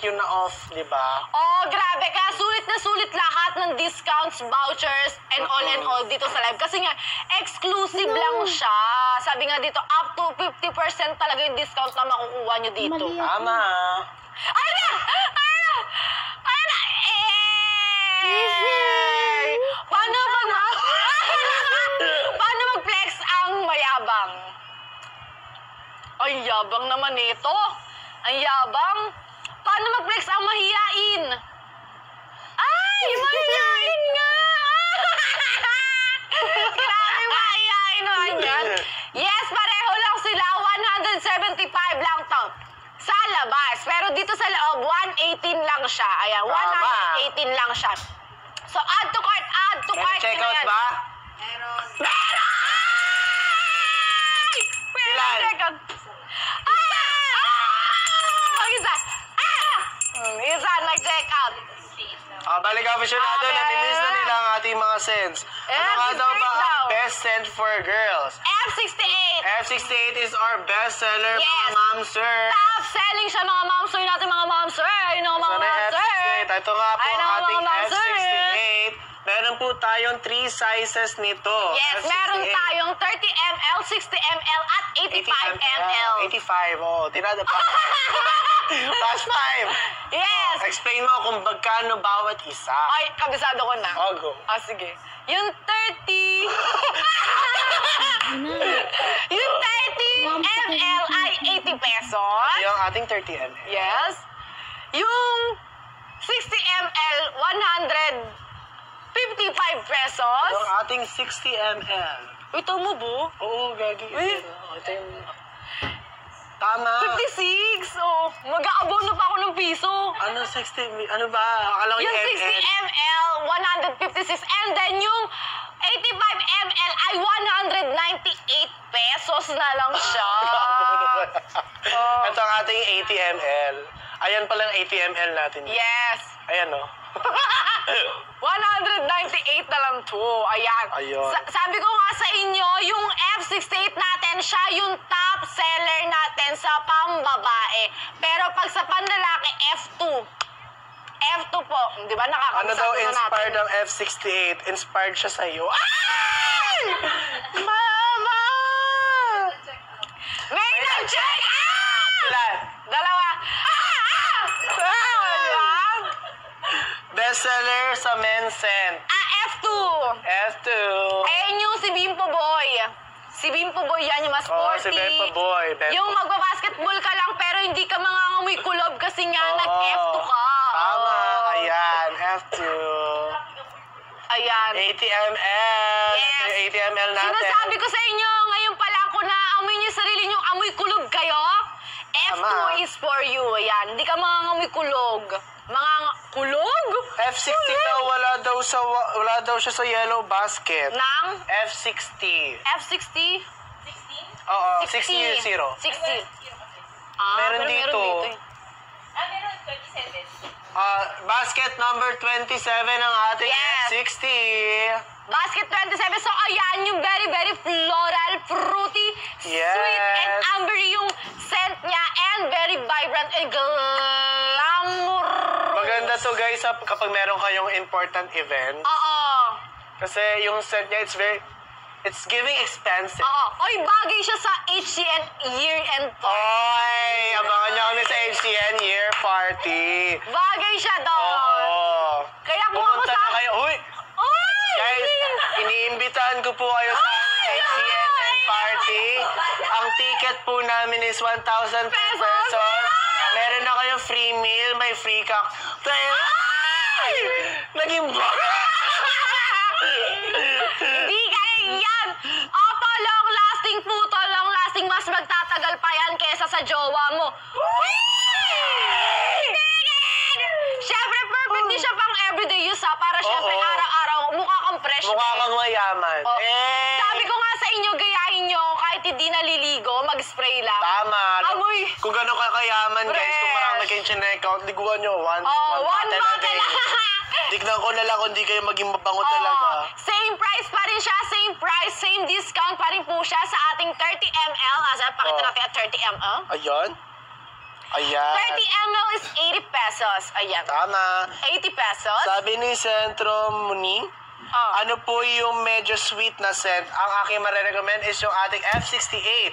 yun na off, di ba? Oh, grabe. Kaya sulit na sulit lahat ng discounts, vouchers, and all dito sa live. Kasi nga, exclusive lang siya. Sabi nga dito, up to 50% talaga yung discount na makukuha nyo dito. Mali. Tama. Ayun na! Ayun na! Ayun na! Eh! Paano mag-flex ang mayabang? Ay, yabang naman ito. Ang yabang. Paano mag-flex ang mahiyain? Ay, mahiyain nga! Grabe, mahiyain naman yan. Yes, pareho lang sila. 175 lang to. Sa labas. Pero dito sa loob, 118 lang siya. Ayan, 118 lang siya. So, add to cart, Check yun na out yan. ba? Meron! Ilan? Check out. Isa. Isa, nag-check out. Balik aficionado, Okay. namimiss na nila ang ating mga scents. Ano nga daw ba ang best scent for girls? F68. F68 is our best seller, mga Yes. ma'am, sir. Top selling siya, mga momsir natin, mga momsir. Ayun ang mga Sana momsir. F68. Ito nga po Ayun ang ang ating mga momsir. F68. Meron po tayong 3 sizes nito. Yes, F68. meron tayong 30 ml, 60 ml, at 85 ml. 85, oh. Tinada pa. Last time. Yes. Explain mo kung magkano bawat isa. Ay, kabisado ko na. Oh, go. Sige. Yung 30... yung 30 ml ay 80 pesos. Yung ating 30 ml. Yes. Yung 60 ml, 155 pesos. Yung ating 60 ml. Ito mo, Bu? Oo, gagi. Uy. Ito yung... Tama. 56. Oh, mag-aabono pa ako ng piso. Ano 60? Ano ba? Akala ko Yung yung 60 ml. ml, 156. And then yung 85 ml ay 198 pesos na lang siya. Ito ang ating 80 ml. Ayan palang 80 ml natin. Yes. Ayan, oh. 198 na lang to. Ayan. Ayun. Sabi ko nga sa inyo, yung F68 natin, siya yung top seller natin sa pambabae. Pero pag sa panlalaki, F2. F2 po. Di ba? Ano Nakakabisado daw na inspired natin. ng F68? Inspired siya sa'yo. Ay! Mama! May nag-check out! Ilan? Dalawa. Wala. Bestseller sa men's scent. F2. F2. Ayan yung si Bimpo Boy. Si Bimpo Boy yan, yung mas Oh, sporty. si Bempo Boy. Yung magbabasketball ka lang pero hindi ka mangangamoy kulob kasi nga nag-F2 ka. Tama. Oh. Ayan. F2. Ayan. 80 ml. Yes. Ito yung 80 ml natin. Sinasabi ko sa inyo, ngayon pala ako na amoy niyo sarili niyo, amoy kulog kayo. F2 Tama. is for you. Ayan. Hindi ka mangangamoy kulog. Kulog? F60 daw, wala daw siya sa yellow basket. Nang F60. F60? Oo, 600. 60. Meron pero dito. eh. Meron 27. Basket number 27 ang ating Yes. F60. Basket 27. So, ayan yung very, very floral, fruity, Yes. sweet, and ambery yung scent niya. And very vibrant and glamour. Maganda to guys kapag meron kayong important event. Oo. Kasi yung scent niya, it's giving expensive. Oo. Oy, bagay siya sa HCN year-end party. Oy, abangan niyo kami sa HCN year party. Bagay siya doon. Oo. Kaya kung ako Pumunta sa... na kayo. Uy, Oy! guys, iniimbitahan ko po kayo sa HCN party. Ang ticket po namin is 1,000 pesos. Meron na kayo free meal, may free cock. Ay! Naging Hindi ganyan yan. Opo, long lasting po to. Long lasting, mas magtatagal pa yan kesa sa jowa mo. Siyempre, perfect din siya pang everyday use ha. Para siyempre, Oo. araw-araw, mukha kang fresh. Mukha kang mayaman. Oh. Eh! Sabi ko nga sa inyo, gayahin nyo, kahit kahit hindi naliligo, mag-spray lang. Tama. Amoy. Kung gano'n ka kayaman, guys, kung Fresh. marami kayong chinek-out, liguan nyo. One One bottle a bottle day. lang. Tignan ko na lang kung di kayo maging mabango talaga. Same price pa rin siya, same price, same discount pa rin po siya sa ating 30 ml. Asa, pakita natin at 30 ml. Ayan. Ayan. 30 ml is 80 pesos. Ayan. Tama. 80 pesos. Sabi ni Centro Muning, ano po yung medyo sweet na scent? Ang aking marirecommend is yung ating F68.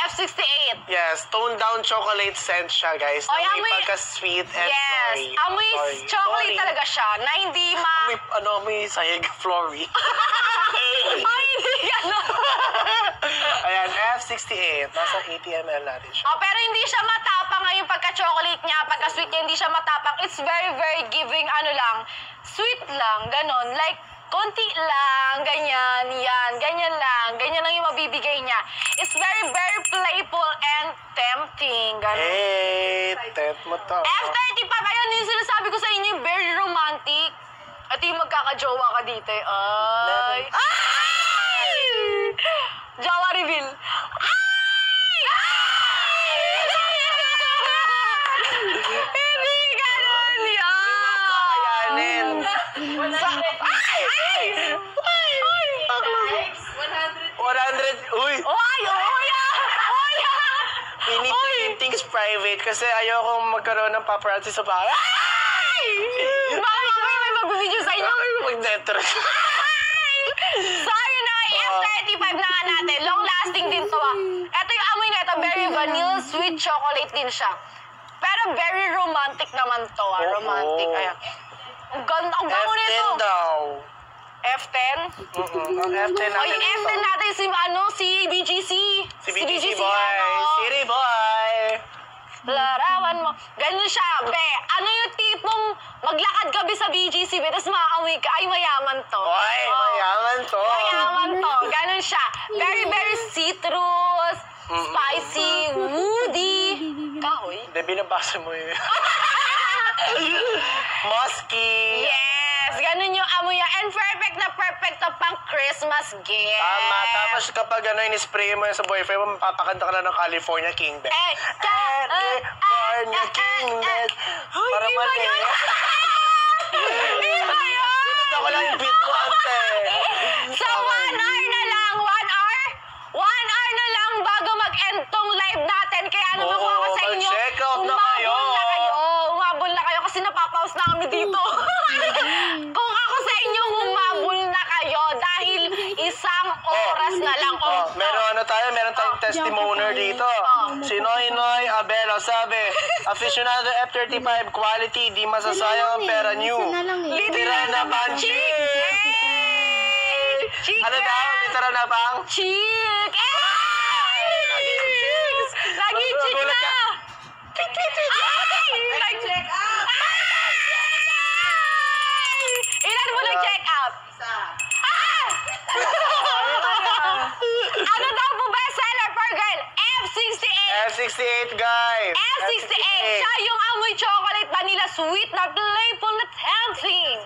F68. Yes, toned down chocolate scent siya, guys. Na Ay, may amoy- pagka-sweet and Yes. flory. Amoy Sorry. chocolate Sorry. talaga siya na hindi Amoy sahig flory. Ay, hindi gano'n. Ayan, F68. Nasa 80 ml natin siya. Pero hindi siya matapang yung pagka-chocolate niya, pagka-sweet niya, hindi siya matapang. It's very, very giving, sweet lang, ganon. Like, konti lang, ganyan, yan, ganyan lang yung mabibigay niya. It's very, very playful and tempting, ganon. Hey, tet mo to. F35, ayun yung sinasabi ko sa inyo, yung very romantic. At yung magkakajowa ka dito, ay! Ay! Jowa reveal. Ay! Hindi ganun yan! Kayanin. 100. Uy! We need to keep things private kasi ayokong magkaroon ng paparazzi sa bahay. Baka mamaya may mag-video sa inyo. Mag-network. So, ayun na, F35 na nga natin. Long-lasting din to Ito yung amoy na ito, very vanilla sweet chocolate din siya. Pero very romantic naman to Romantic, ayan. Ang ganda, ang bango F10 nito. daw. F10? Ang F10 O, natin yung ito. F10 natin si BGC. Si BGC boy. City boy. Larawan mo. Ganun siya, be. Ano yung tipong maglakad ka sa BGC, be, tapos maaamoy ka, ay, mayaman to. Oy, mayaman to. Mayaman to. Ganun siya. Very, very citrus, spicy, woody. Kahoy? Hindi, binabasa mo yun. Musky. Yes! Ganun yung amoy niya. And perfect na pang Christmas gift. Tama. Tapos kapag in-spray mo yun sa boyfriend mo, mapapakanta ka na ng California King Bed. California King Bed. Para Iba mali. yun! Iba yun! Sinundan ko lang yung beat mo, ante. So, 1 hour na lang. 1 hour na lang bago mag-end tong live natin. Kaya naman ko ako sa inyo. mag-check out na kayo. Umabol na kayo kasi napapaus na kami dito. Kung ako sa inyo, humabol na kayo dahil isang oras na lang. Meron tayong testimonial dito. Si Noy Abelo sabi, aficionado F35 quality, di masasayang ang pera new. Isa na lang eh. Literal na banchi. Chick! Ano daw? Literal na bang? Chick! Lagi chick Gulat na! ka. Nag-check out! Ilan mo nag-check out? Ano daw po bestseller for girl? F68! F68 guys. F68! Siya yung amoy chocolate vanilla sweet na playful na tempting.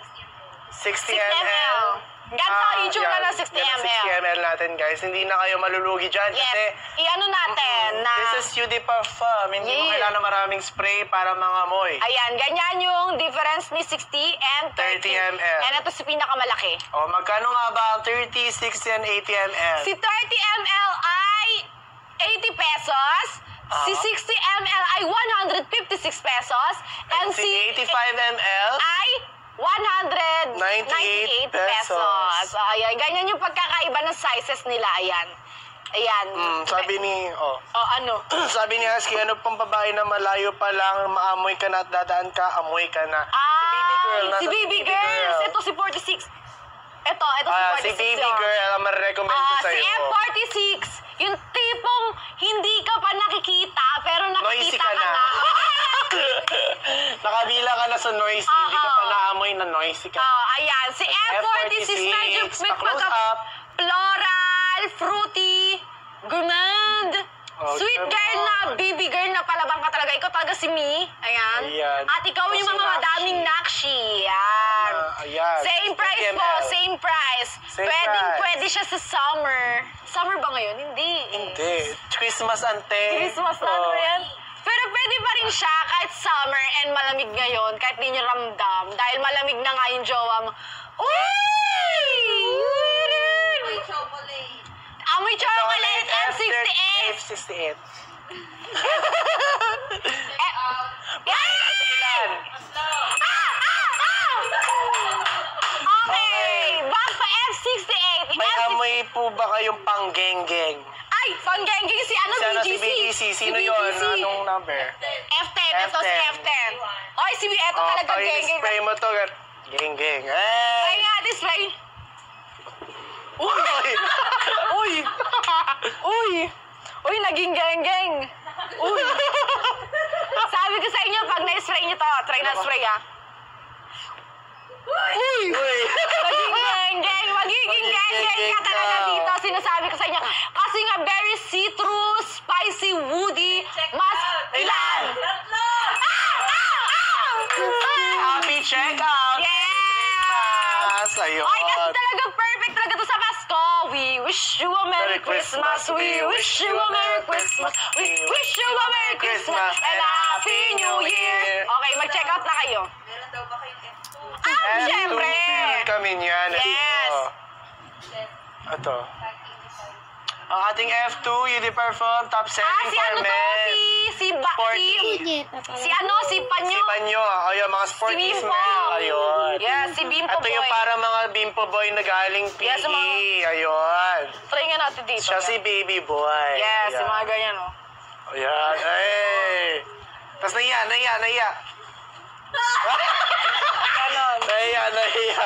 60 60 ml. ml. Ganito yung itsura ng 60 Yan ang ml. 60 ml natin guys. Hindi na kayo malulugi dyan Yes. kasi I-ano natin na... this is Eau de Parfum. Hindi mo Yeah. kailangan maraming spray para mangamoy. Ayan, ganyan yung difference ni 60 and 30. 30 ml. And ito si pinakamalaki. O, magkano nga ba ang 30, 60, and 80 ml? Si 30 ml ay 80 pesos. Si 60 ml ay 156 pesos. And si si 85 ml? ay 198 98 pesos. So, ayan, ganyan yung pagkakaiba ng sizes nila. Ayan. Ayan. Sabi ni, ano? sabi ni Husky, ano pang babae na malayo pa lang, maamoy ka na at dadaan ka, amoy ka na. Si Baby Girls. Ito si 46. Ito si 46. Si Baby Girl, ang marirecommend ko Si sa'yo. F46, yung tipong hindi ka pa nakikita, pero Noisy nakikita ka ka na. na. Nakabila ka na sa noisy, hindi ka pa naamoy na noisy ka. Ayan, si F46 medyo may close up. floral, fruity, gourmand, sweet girl na, baby girl na palabang ka talaga. Ikaw talaga si Me. Ayan. Ayan. At ikaw yung Si mga madaming nakshi. Yan. Ayan. Same price 20 po, ml. same price. Same price. Pwede siya sa summer. Summer ba ngayon? Hindi. Hindi. Christmas ante. Christmas na ano yan? Pero pwede pa rin siya kahit summer and malamig ngayon, kahit di nyo ramdam. Dahil malamig na nga yung jowa mo. Uy! May chocolate. Amoy chocolate M68! F68. Eh, yan! Okay, back pa F68. May amoy po ba kayong pang-geng-geng? Ay, pang-gengeng si ano, Si BGC. BGC. Sino Si yun? BGC. Anong number? F10, ito si F10. F10. Oy, si ito talaga pag gengeng. spray mo to. Geng-geng. Ay Hey! nga, display. Uy! Uy! Uy! Uy, naging geng-geng. Uy! Sabi ko sa inyo, pag na-spray nyo to, try na spray ah. Uy! Uy! Maging geng-geng, magiging geng-geng ka talaga dito. Sinasabi ko sa inyo. Kasi nga, very citrus, spicy, woody, mas ilan? Tatlo! Happy checkout! Yeah! Ayun. Ay, kasi talaga perfect talaga to sa Pasko. We wish you a Merry Christmas. We wish you a Merry Christmas. We wish you a Merry Christmas and a Happy New Year. Okay, mag-check out na kayo. Meron daw ba kayong F2? Ah, syempre! F2 kami niyan. Yes. Ito. Ang ating F2, Yudi Parfum, top Ah, selling si for ano to? men. Si Punyeta pala. si ano? Si Panyo. Si Panyo, ayun, mga sporty Bimpo. smell. Ayun. Yes, si Bimpo Ito yung Boy. para mga Bimpo Boy na galing PE. Yes, mga- Ayun. Try nga natin dito. Siya si Baby Boy. Yes, Ayan. yung mga ganyan, oh. Ayan. Ay. Tapos naiya. Ganon. Naiya.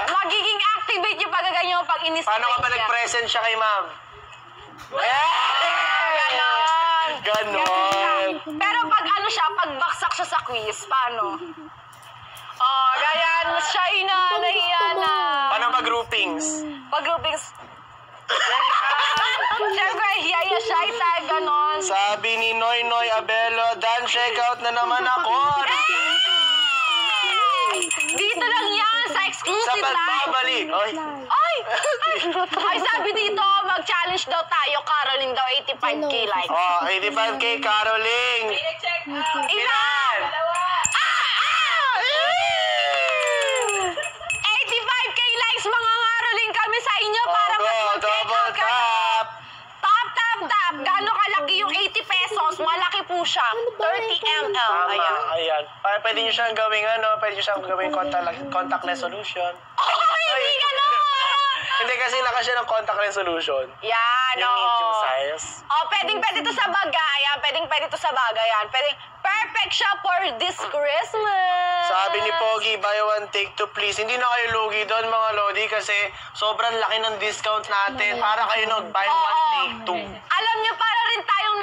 Magiging activate yung pagkaganyan pag in-spray Paano ka pa siya. nag-present siya kay ma'am? Ganon. Ganon. Pero pag ano siya, pag baksak siya sa quiz, paano? Oh, ganyan. Siya nahiya na. Paano mag-groupings? Pag groupings, siyempre, hiya siya, type, ganon. Sabi ni Noy Abelo, Dan, check out na naman ako. Dito lang yan, sa Sa exclusive live. pagbabalik. Oy. Ay! Ay, sabi dito, mag-challenge daw tayo, Caroline daw, 85k likes. Oh, 85k Caroling. May nag-check out. Ilan? Dalawa. 85k likes, mga Caroline kami sa inyo para mas mag-check Double out kayo. tap. Tap. Gano'ng kalaki yung 80 pesos? Malaki po siya. 30 ml. Tama, Ayan. ayan. Pwede nyo siyang gawing pwede nyo siyang gawing contactless solution. Ay, hindi gano'n! Hindi kasi siya ng contactless solution. Yan, Yung medium oo. size. Oh, pwede to sa bagay. Yan, pwede to sa bagay. Yan, perfect siya for this Christmas. Sabi ni Pogi, buy one, take two please. Hindi na kayo lugi doon mga Lodi kasi sobrang laki ng discount natin. Para kayo buy one, take two. Alam nyo, para rin tayong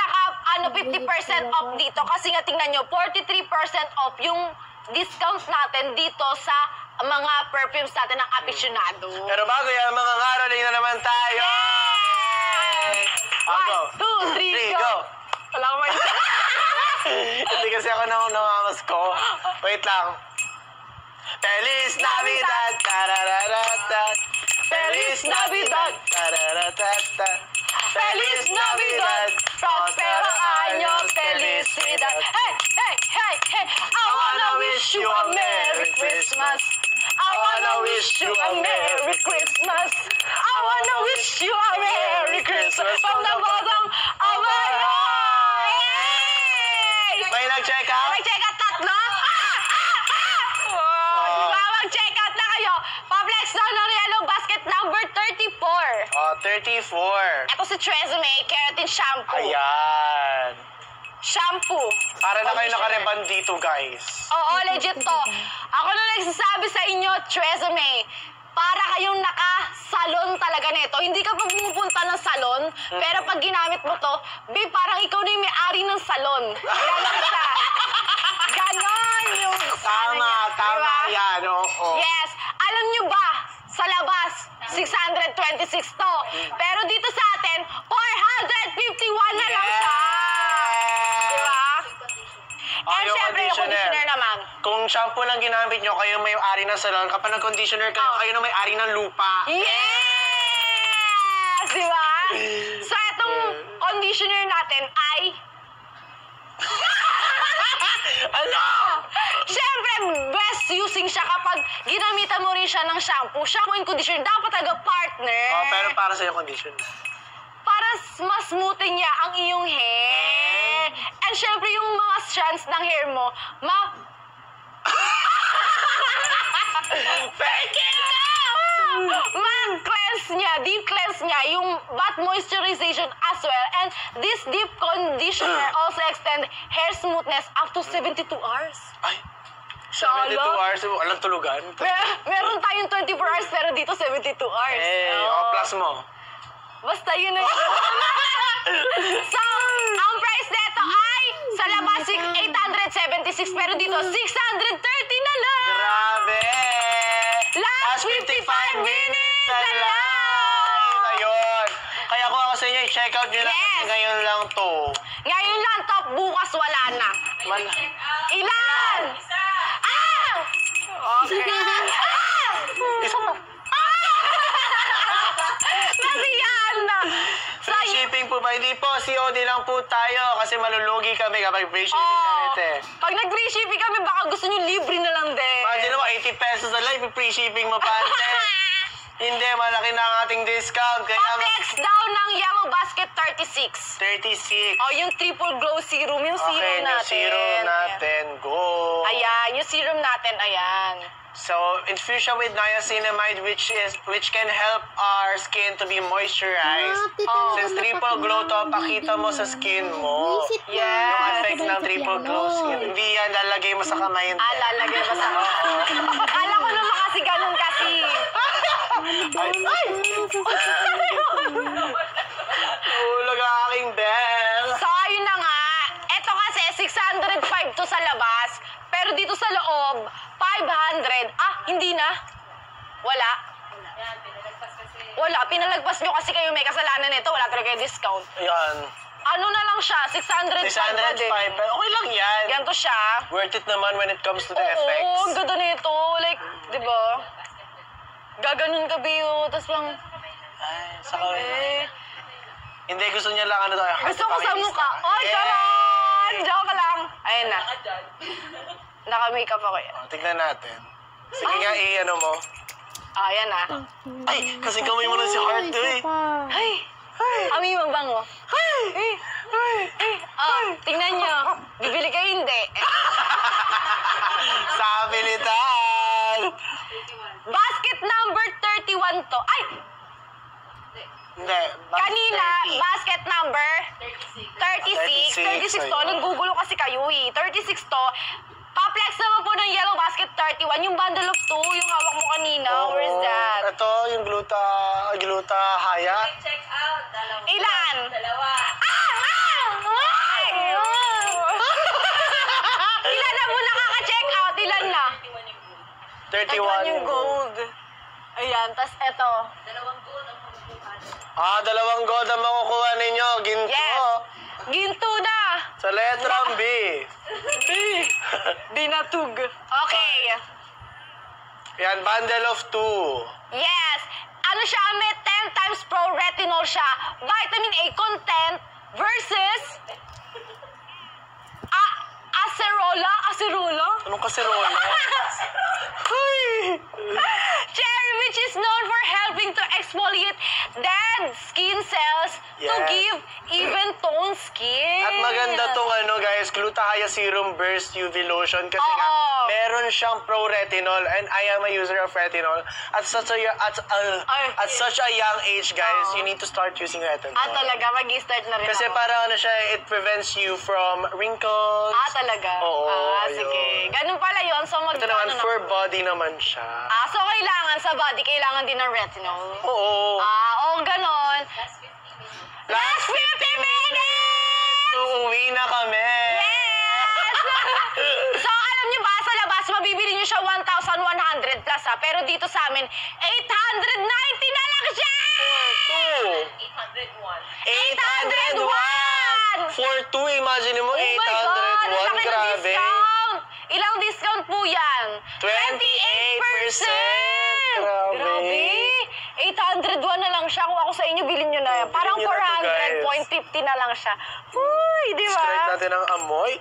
50% off dito. Kasi nga, tingnan nyo, 43% off yung discount natin dito sa mga perfumes natin ng aficionado. Pero bago yan, mga Caroling na naman tayo. Yay! Ako. 1, 2, 3, go! Wala ko man. Hindi kasi ako nangangamas ko. Wait lang. Feliz Navidad! Tarararatat! Feliz Navidad! Tarararatat! Feliz Navidad! Prospero año, felicidad! Hey! I wanna wish you a Merry Christmas! I wanna wish you a Merry Christmas! I wanna wish you a Merry Christmas from the bottom of my heart! Yay! May nag-check out? Mag-check out tatlo? Oh, diba? Mag-check out na kayo. Pa-flex na ng yellow basket number 34. Oh, 34. Ito si Tresemme Keratin Shampoo. Ayan. Shampoo. Para na kayo Conditioner. nakareban dito, guys. Oo, legit to. Ako na nagsasabi sa inyo, Tresemme, para kayong naka-salon talaga nito. Hindi ka pa pumupunta ng salon, pero pag ginamit mo to, babe, parang ikaw na yung may-ari ng salon. Ganon siya. Ganon yung... Tama Diba? yan. Oo. Yes. Alam nyo ba, sa labas, 626 to. Pero dito sa atin, 451 na lang siya. Diba? Oh, And syempre, yung conditioner naman. Kung shampoo lang ginamit nyo, kayo may-ari ng salon. Kapag nag-conditioner kayo, kayo na may-ari ng lupa. Yes! Di ba? So, itong conditioner natin ay... Ano? Siyempre, best using siya kapag ginamitan mo rin siya ng shampoo. Shampoo and conditioner, dapat partner. Oh, pero para sa'yo conditioner. Para mas smoothin niya ang iyong hair. And syempre, yung mga strands ng hair mo, mag-cleanse niya, deep cleanse niya, yung bath moisturization as well. And this deep conditioner also extend hair smoothness up to 72 hours. Ay, 72 hours, walang tulugan. Meron tayong 24 hours, pero dito 72 hours. Plus mo. Basta yun na yun. So, ang price nito ay sa labas 876, pero dito 630 na lang. Grabe! Last 55 minutes na lang. Ayun. Kaya kung ako sa inyo, i-check out nyo lang Yes. kasi ngayon lang to. Ngayon lang to, bukas wala na. Ilan? Isa! Ah! Okay. Isa pa. Nasiyahan na. So, Free shipping po ba? Hindi po, COD lang po tayo kasi malulugi kami kapag free shipping kami. pag nag-free shipping kami, baka gusto nyo libre na lang din. Imagine mo, 80 pesos na lang, free shipping mo pa. Hindi, malaki na ang ating discount. Kaya Pa-flex daw ng Yellow Basket 36. 36. Oh, yung triple glow serum, yung serum Okay, natin. yung serum natin. Go! Ayan, yung serum natin, ayan. So, infusion with niacinamide which can help our skin to be moisturized. Since triple glow to, pakita mo sa skin mo. Yes. Yung effect ng triple glow skin. Hindi yan lalagay mo sa kamay. Lalagay mo sa... Akala ko naman kasi ganun kasi. Ay! Ulog ang aking bell. So, ayun na nga. Ito kasi, 605 to sa labas. Pero dito sa loob, 500. Ah, hindi na. Wala. Yan, pinalagpas kasi. Wala. Pinalagpas nyo kasi kayo may kasalanan nito. Wala talaga yung discount. Ayan. Ano na lang siya? 605 pa 605. din. Pero okay lang yan. Ganito siya. Worth it naman when it comes to the Oo, effects. ang ganda nito. Like, di ba? Gaganon ka, Biyo. Tapos lang, Ay, saka... eh. Hindi, gusto niya lang ano to. Gusto ko sa mukha. Oy, Yeah. charon! Joke lang. Ayun na. Saka dyan. Naka-makeup ako yan. Oh, tignan natin. Sige nga, i-ano mo. Ah, yan na. Ay, kasi kamay mo na si Heart eh. Ay! Ami mabango. Ay! Oh, tingnan nyo. Bibili kayo hindi. Sa pilitan! Basket number 31 to. Ay! Hindi. Kanina, 30. basket number 36. 36 to. ayun. Nanggugulo kasi kayo eh. 36 to. Pa-flex naman po ng Yellow Basket 31. Yung bundle of 2, yung hawak mo kanina. Where's that? Ito, yung gluta haya. Check out. Dalawa. Ilan? Dalawa. Ay! Ilan na mo nakaka-check out? Ilan na? 31 yung gold. 31 yung gold. Ayan, tas eto. Dalawang gold ang makukuha. Dalawang gold ang makukuha ninyo. Ginto. Yes! Ginto na! Sa letrang B. Binatug. Okay. Yan, bundle of 2. Yes! Ano siya? May 10 times pro retinol siya. Vitamin A content versus acerola? Anong kaserola? Ay! Cherry, which is known for helping to exfoliate dead skin cells to Yes. give even tone skin. At maganda tong guys, Glutathione Serum Burst UV Lotion kasi nga Oo. meron siyang pro-retinol and I am a user of retinol. At such a young age, guys, Oo. you need to start using retinol. Talaga, mag-start na rin Kasi ako. parang it prevents you from wrinkles. Talaga? Oo, Sige. ayun. Ganun pala yun. So, Ito naman, for body naman siya. so kailangan sa body, kailangan din ng retinol. Oo. Ganon. Last 50 minutes! Uuwi na kami. Yes! So, alam niyo ba, sa labas, mabibili niyo siya 1,100 plus ha. Pero dito sa amin, 890 na lang siya! 801. 801! For 2, imagine mo, Oh my God! 801. Ang laki ng Grabe. discount! discount? Ilang discount po yan? 28%! Grabe! 801 na lang siya. Kung ako sa inyo, bilhin nyo na yan. Parang Bilhin nyo na to, 400.50 na lang siya. Uy, di ba? Describe natin ang amoy.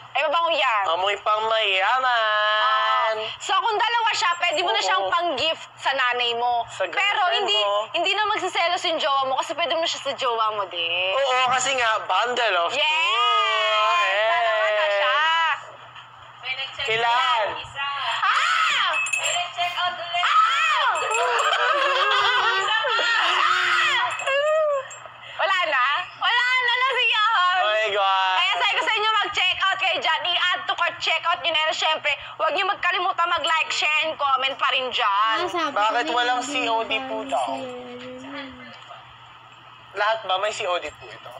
Ay, mabango yan. Amoy pang mayaman. So, kung dalawa siya, pwede mo na Oo. siyang pang-gift sa nanay mo. Sa Pero girlfriend mo. hindi na magsiselos yung jowa mo kasi pwede mo na siya sa jowa mo din. Oo, kasi nga, bundle of Yes! two. Dalawa na siya. May nag-check Kailan? out. Isa. Ah! May nag-check out ulit. Ah! Wala na? Wala na si Yahon. Oh my God. Kaya sabi ko sa inyo mag-check out kayo dyan. I-add to cart check out nyo na. Siyempre, huwag nyo magkalimutan mag-like, share, and comment pa rin dyan. Bakit walang COD po daw? Lahat ba may COD po ito?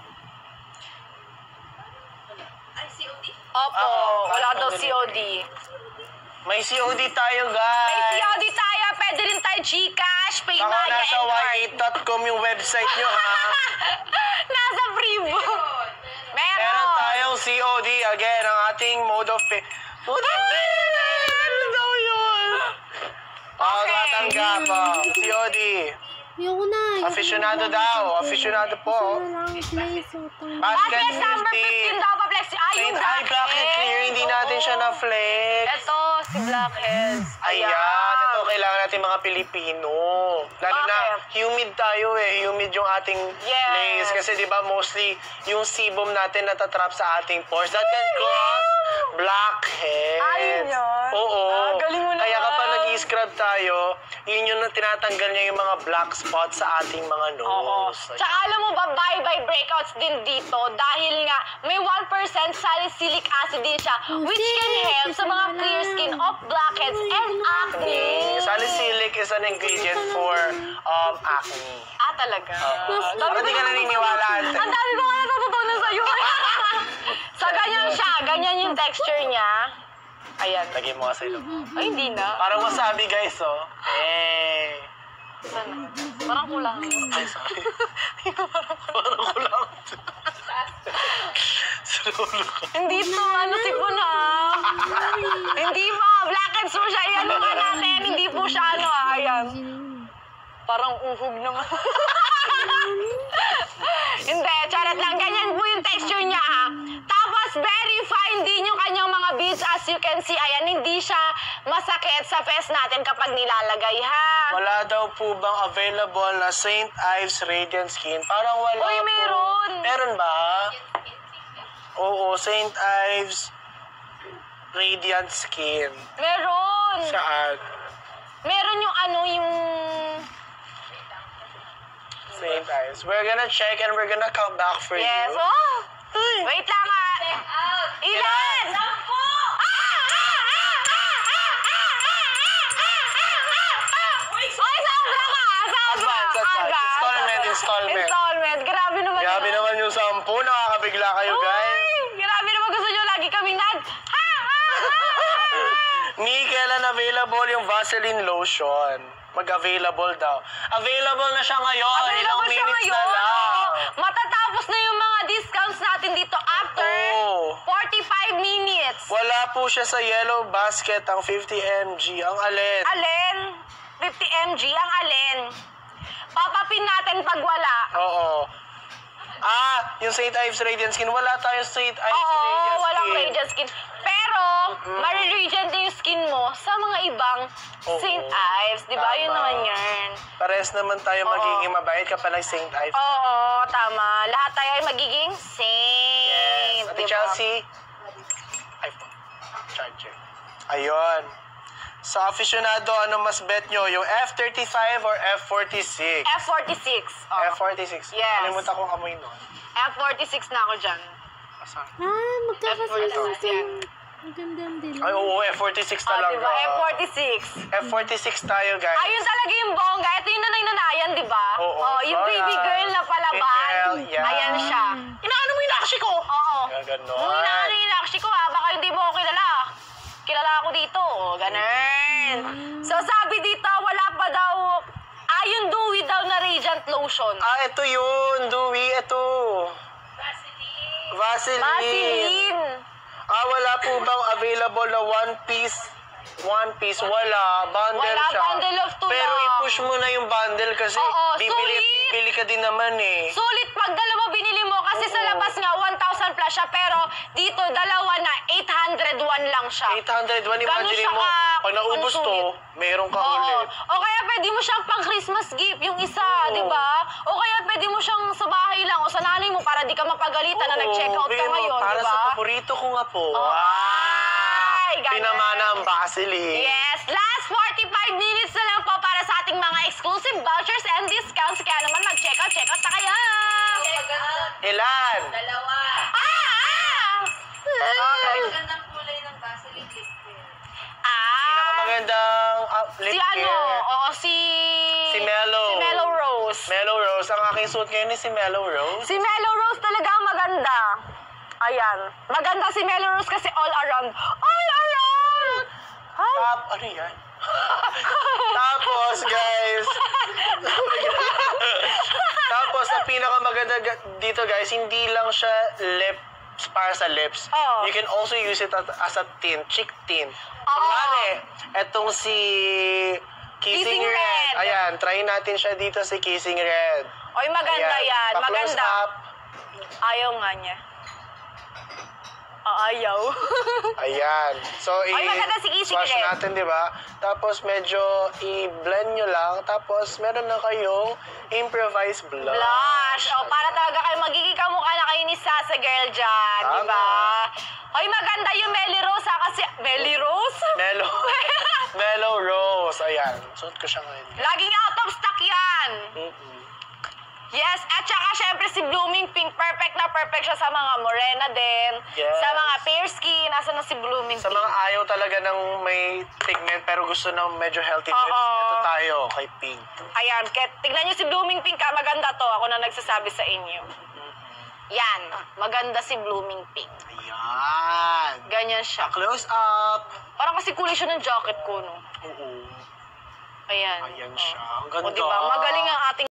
Ay, COD? Opo, Oo, wala kahit daw pang COD. May COD tayo, guys. May COD tayo. Pwede rin tayo Gcash, Baka Paymaya, nasa and card. y8.com yung website nyo, ha? Nasa Privo. Meron Meron. tayong COD. Again, ang ating mode of pay. Mode of pay! Ano daw yun? Okay. Matanggap. COD. Ayoko na. Aficionado daw. Aficionado po. Gusto na lang, please. Utang. Basket Bakit number 15 daw pa flex? Ay, yung Ay, bakit clear? Hindi natin siya na-flex. Ito, si Blackheads. Ayan, ito kailangan natin mga Pilipino. Lalo na, Bakit? humid tayo eh. Humid yung ating Yes. place. Kasi di ba mostly yung sebum natin natatrap sa ating pores. That can cause blackheads. Ayun yun. Oo. Ah, galing mo Kaya naman. kapag nag-scrub tayo, yun yung tinatanggal niya yung mga black spots sa ating mga Oo. nose. Tsaka alam mo ba, bye-bye breakouts din dito dahil nga may 1% salicylic acid din siya which can help sa mga clear skin of blackheads and acne. Salicylic is an ingredient for acne. Ah, talaga? Parang di ka naniniwala. Ang dami ko nga natututunan sa'yo. So, ganyan siya. Ganyan yung texture niya. Ayan. Lagay mo kasi ilo. Ay, hindi na. Parang wasabi, guys, oh. Eh. Sana. Parang kulang. Ay, sorry. Parang kulang. Sa ulo ko. Hindi to, ano, sipon ha. Hindi po, blackheads po siya. Iyan nga natin. Hindi po siya, ano ha. Ayan. Parang uhog naman. Hindi, charot lang. Ganyan po yung texture niya ha. Tapos, very fine din yung kanyang mga beads. As you can see, ayan, hindi siya masakit sa face natin kapag nilalagay ha. Wala daw po bang available na St. Ives Radiant Skin? Parang wala Uy, po. meron. Meron ba? Oo, St. Ives Radiant Skin. Meron. Saan? Meron yung ano, yung... St. Ives. We're gonna check and we're gonna come back for Yes, you. oh. Wait lang ha. Out. Ilan? 10! Oy, sobra ka! Sobra! Advance. Installment. Installment. Grabe naman Grabe yun. naman yung 10. Nakakabigla kayo, guys. Uy, grabe naman gusto nyo lagi kaming Ni, kailan available yung Vaseline lotion? Mag-available daw. Available na siya ngayon. Ilang Available siya minutes ngayon. na lang. Oo. Matatapos na yung mga discounts natin dito after Oo. 45 minutes. Wala po siya sa yellow basket, ang 50 mg. Ang alin? Alin? 50 mg ang alin? Papapin natin pag wala. Oo. Yung St. Ives Radiant Skin. Wala tayong St. Ives Oo, Radiant walang Skin. radiant skin. Pero, mariradiant din yung skin mo sa mga ibang Oo. St. Ives. Di ba? Yun Tama. naman yan. Pares naman tayo Oo. magiging mabait kapag nag-St. Ives. Oo, tama. Lahat tayo ay magiging saint. Ate di ba? Chelsea. iPhone. Charger. Ayun. Sa aficionado, ano mas bet nyo? Yung F35 or F46? F46. Oh. F46. Yes. Kalimutan ko ang amoy nun. F46 na ako dyan. Asan? Magkakasalaman F46 yan. Ang ganda din. Ay, oo, F46 talaga. Diba? F46. F46 tayo, guys. Ayun talaga yung bongga. Ito yung nanay-nanayan, di ba? Oo, yung sorry. baby girl na palaban. Baby girl, yeah. Ayan siya. Inaano mo yung nakshi ko? Oo. Ganon. Nung inaano yung nakshi ko ha, baka hindi mo ako kilala. Kilala ako dito. Ganun. So sabi dito, wala pa daw, yung dewy daw na radiant lotion. Ito yun. Dewy, ito. Vaseline. Vaseline. Vaseline. Wala po bang available na one piece? One piece, wala. Bundle Wala, siya. bundle of 2 Pero lang. i-push mo na yung bundle kasi Oo, sulit. bibili ka din naman eh. Sulit pag dalawa binili mo kasi sa labas nga 1,000 plus siya pero dito dalawa na 801 lang siya. 801, imagine siya mo. ka- Pag naubos to, sulit. meron ka Oo. ulit. O kaya pwede mo siyang pang Christmas gift, yung isa, Oo. di ba? O kaya pwede mo siyang sa bahay lang o sa nanay mo para di ka mapagalitan na Oo, nag-check out ka bigyan mo, ngayon, para di ba? sa paborito ko nga po. Ay, ganun. Pinamana ang Vaseline. Yes, last 45 minutes na lang po para sa ating mga exclusive vouchers and discounts. Kaya naman mag-check out na kayo. Ilan? Dalawa. Ang gandang kulay ng Vaseline lip care. Pinakamagandang lip Si care. ano, oo, si Mellow. Si Mellow Rose. Mellow Rose. Ang aking suit ngayon ni si Mellow Rose. Si Mellow Rose talaga ang maganda. Ayan. Maganda si Mellow Rose kasi all around. All around! Ay, Ano yan? Tapos, guys. Tapos, ang pinakamaganda dito, guys, hindi lang siya lips para sa lips. Oo. You can also use it as a tint, cheek tint. Oo. Kunwari, etong si Kissing Kissing Red. Red. Ayan, try natin siya dito si Kissing Red. oy, maganda Ayan, yan. pa-close Maganda. up. Ayaw nga niya. Ayaw. Ayan. So, Ay, maganda si Kissing swatch Red. natin, di ba? Tapos, medyo i-blend nyo lang. Tapos, meron na kayong improvised blush. Blush. O, para talaga kayo magiging kamukha na kayo ni Sasa Girl dyan, di Tama. ba? Oy, maganda yung Melly Rose ha, kasi... Melly Rose? Mellow. Mellow Rose. Ayan. Suot ko siya ngayon. Laging out of stock yan. Mm-mm. Yes, at saka syempre si Blooming Pink, perfect na perfect siya sa mga morena din. Yes. Sa mga fair skin, nasa na si Blooming Sa Pink. mga ayaw talaga ng may pigment pero gusto ng medyo healthy lips, Oo. ito tayo kay Pink. Ayan, tignan niyo si Blooming Pink ha, maganda to. Ako na nagsasabi sa inyo. Yan, maganda si Blooming Pink. Ayan. Ganyan siya. Close up. Parang kasi kulay siya ng jacket ko, no? Oo. Ayan. Ayan Oh. siya. Ang ganda. O, diba? Magaling ang ating